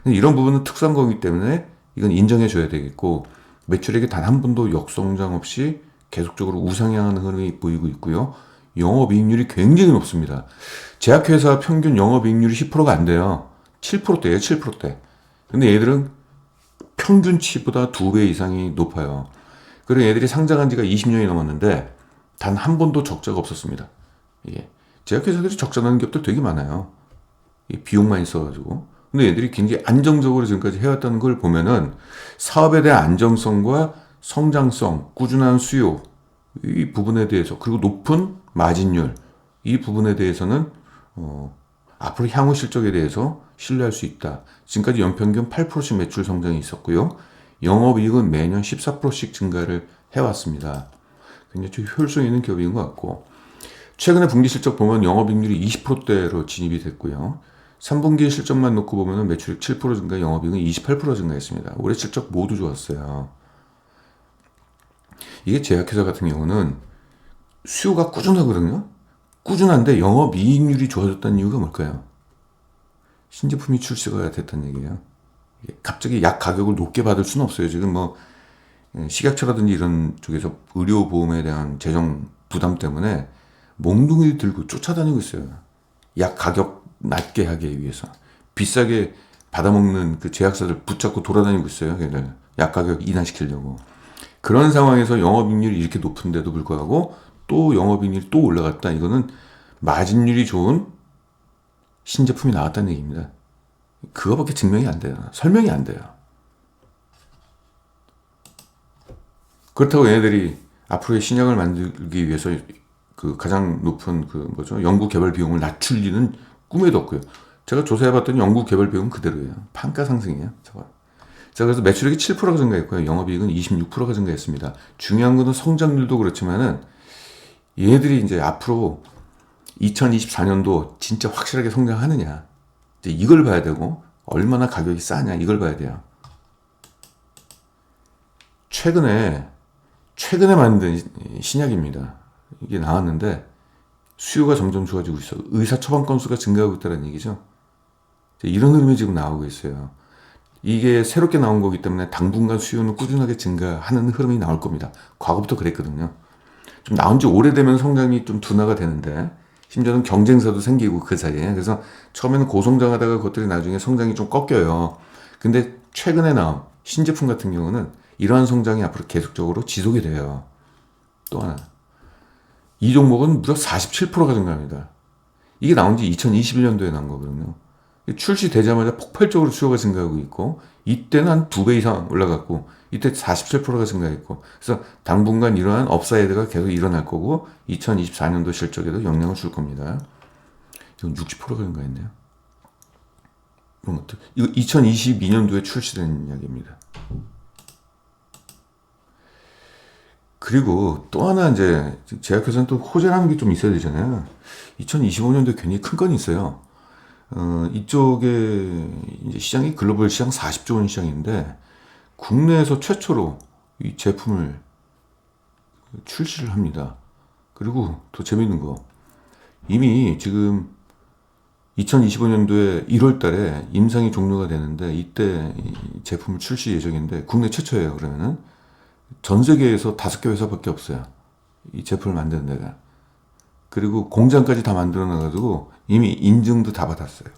이런 부분은 특수한 때문에 이건 인정해줘야 되겠고, 매출액이 단 한 번도 역성장 없이 계속적으로 우상향하는 흐름이 보이고 있고요. 영업이익률이 굉장히 높습니다. 제약회사 평균 영업이익률이 10%가 안 돼요. 7%대예요, 7%대. 근데 얘들은 평균치보다 2배 이상이 높아요. 그리고 얘들이 상장한 지가 20년이 넘었는데 단 한 번도 적자가 없었습니다. 이게 제약회사들이 적자 나는 기업들 되게 많아요. 비용 많이 써가지고. 근데 얘들이 굉장히 안정적으로 지금까지 해왔다는 걸 보면은, 사업에 대한 안정성과 성장성, 꾸준한 수요, 이 부분에 대해서, 그리고 높은 마진율, 이 부분에 대해서는 앞으로 향후 실적에 대해서 신뢰할 수 있다. 지금까지 연평균 8%씩 매출 성장이 있었고요. 영업이익은 매년 14%씩 증가를 해왔습니다. 굉장히 좀 효율성 있는 기업인 것 같고, 최근에 분기 실적 보면 영업이익률이 20%대로 진입이 됐고요. 3분기 실적만 놓고 보면 매출액 7% 증가, 영업이익은 28% 증가했습니다. 올해 실적 모두 좋았어요. 이게 제약회사 같은 경우는 수요가 꾸준하거든요. 꾸준한데 영업이익률이 좋아졌다는 이유가 뭘까요? 신제품이 출시가 됐다는 얘기예요. 갑자기 약 가격을 높게 받을 수는 없어요. 지금 뭐 식약처라든지 이런 쪽에서 의료보험에 대한 재정 부담 때문에 몽둥이 들고 쫓아다니고 있어요. 약 가격 낮게 하기 위해서. 비싸게 받아먹는 그 제약사들 붙잡고 돌아다니고 있어요. 걔들 약 가격 인하시키려고. 그런 상황에서 영업이익률이 이렇게 높은데도 불구하고 또 영업이익률이 또 올라갔다. 이거는 마진율이 좋은 신제품이 나왔다는 얘기입니다. 그거밖에 증명이 안 돼요. 설명이 안 돼요. 그렇다고 얘네들이 앞으로의 신약을 만들기 위해서 그 가장 높은 그 뭐죠? 연구 개발 비용을 낮출 리는 꿈에도 없고요. 제가 조사해봤더니 연구 개발 비용은 그대로예요. 판가 상승이에요. 저거. 자, 그래서 매출액이 7%가 증가했고요. 영업이익은 26%가 증가했습니다. 중요한 거는 성장률도 그렇지만은 얘네들이 이제 앞으로 2024년도 진짜 확실하게 성장하느냐. 이제 이걸 봐야 되고, 얼마나 가격이 싸냐. 이걸 봐야 돼요. 최근에 만든 신약입니다. 이게 나왔는데, 수요가 점점 좋아지고 있어. 의사 처방 건수가 증가하고 있다는 얘기죠. 이런 흐름이 지금 나오고 있어요. 이게 새롭게 나온 거기 때문에 당분간 수요는 꾸준하게 증가하는 흐름이 나올 겁니다. 과거부터 그랬거든요. 좀 나온 지 오래되면 성장이 좀 둔화가 되는데, 심지어는 경쟁사도 생기고 그 사이에. 그래서 처음에는 고성장하다가 그것들이 나중에 성장이 좀 꺾여요. 근데 최근에 나온 신제품 같은 경우는 이러한 성장이 앞으로 계속적으로 지속이 돼요. 또 하나. 이 종목은 무려 47%가 증가합니다. 이게 나온 지 2021년도에 나온 거거든요. 출시되자마자 폭발적으로 수요가 증가하고 있고, 이때는 한 2배 이상 올라갔고, 이때 47%가 증가했고, 그래서 당분간 이러한 업사이드가 계속 일어날 거고, 2024년도 실적에도 영향을 줄 겁니다. 이건 60%가 증가했네요. 그런 것들. 이거 2022년도에 출시된 이야기입니다. 그리고 또 하나 이제 제약회사는 또 호재라는 게 좀 있어야 되잖아요. 2025년도에 굉장히 큰 건이 있어요. 이쪽에 이제 시장이 글로벌 시장 40조 원 시장인데 국내에서 최초로 이 제품을 출시를 합니다. 그리고 더 재밌는 거 이미 지금 2025년도에 1월 달에 임상이 종료가 되는데 이때 이 제품을 출시 예정인데 국내 최초예요. 그러면은 전 세계에서 5개 회사밖에 없어요. 이 제품을 만드는 데가. 그리고 공장까지 다 만들어 놔가지고 이미 인증도 다 받았어요.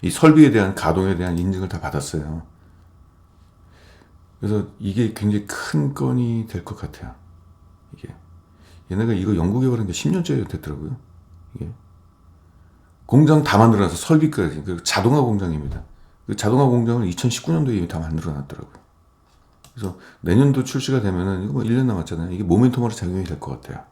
이 설비에 대한 가동에 대한 인증을 다 받았어요. 그래서 이게 굉장히 큰 건이 될 것 같아요. 이게 얘네가 이거 연구 개발한 게 10년째 됐더라고요. 이게 공장 다 만들어놔서 설비까지. 그 자동화 공장입니다. 그 자동화 공장을 2019년도에 이미 다 만들어 놨더라고요. 그래서 내년도 출시가 되면은 이거 뭐 1년 남았잖아요. 이게 모멘텀으로 작용이 될 것 같아요.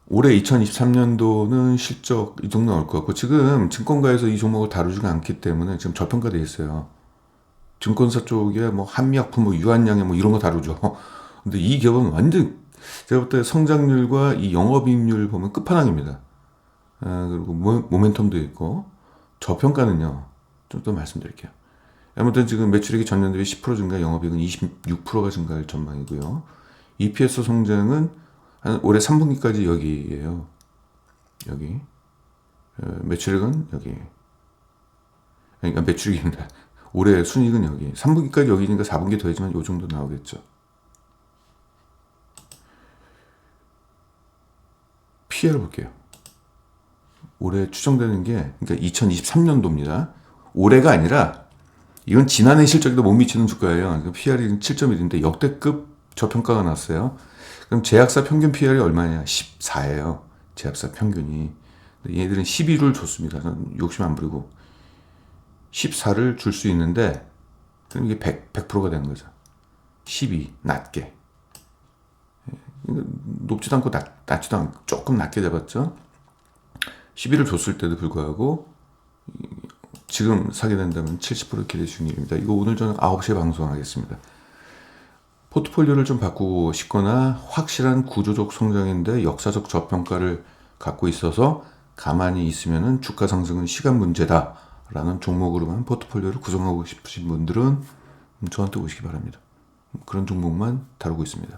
올해 2023년도는 실적 이 정도 나올 것 같고, 지금 증권가에서 이 종목을 다루지가 않기 때문에 지금 저평가되어 있어요. 증권사 쪽에 뭐 한미약품, 뭐 유한양해 뭐 이런 거 다루죠. 근데 이 기업은 완전 제가 볼 때 성장률과 이 영업이익률 보면 끝판왕입니다. 그리고 모멘텀도 있고, 저평가는요, 좀 더 말씀드릴게요. 아무튼 지금 매출액이 전년 대비 10% 증가, 영업이익은 26%가 증가할 전망이고요. EPS 성장은 한 올해 3분기까지 여기예요. 여기. 매출액은 여기. 그러니까 매출액입니다. 올해 순이익은 여기. 3분기까지 여기니까 4분기 더해지면 요 정도 나오겠죠. PL 볼게요. 올해 추정되는 게, 그러니까 2023년도입니다. 올해가 아니라, 이건 지난해 실적에도 못 미치는 주가예요. PR이 7.1인데 역대급 저평가가 났어요. 그럼 제약사 평균 PR이 얼마냐? 14예요. 제약사 평균이. 얘들은 12를 줬습니다. 욕심 안 부리고. 14를 줄 수 있는데, 그럼 이게 100%가 되는 거죠. 12, 낮게. 높지도 않고 낮지도 않고 조금 낮게 잡았죠. 12를 줬을 때도 불구하고, 지금 사게 된다면 70% 기대 중입니다. 이거 오늘 저는 9시에 방송하겠습니다. 포트폴리오를 좀 바꾸고 싶거나 확실한 구조적 성장인데 역사적 저평가를 갖고 있어서 가만히 있으면 주가 상승은 시간 문제다라는 종목으로만 포트폴리오를 구성하고 싶으신 분들은 저한테 오시기 바랍니다. 그런 종목만 다루고 있습니다.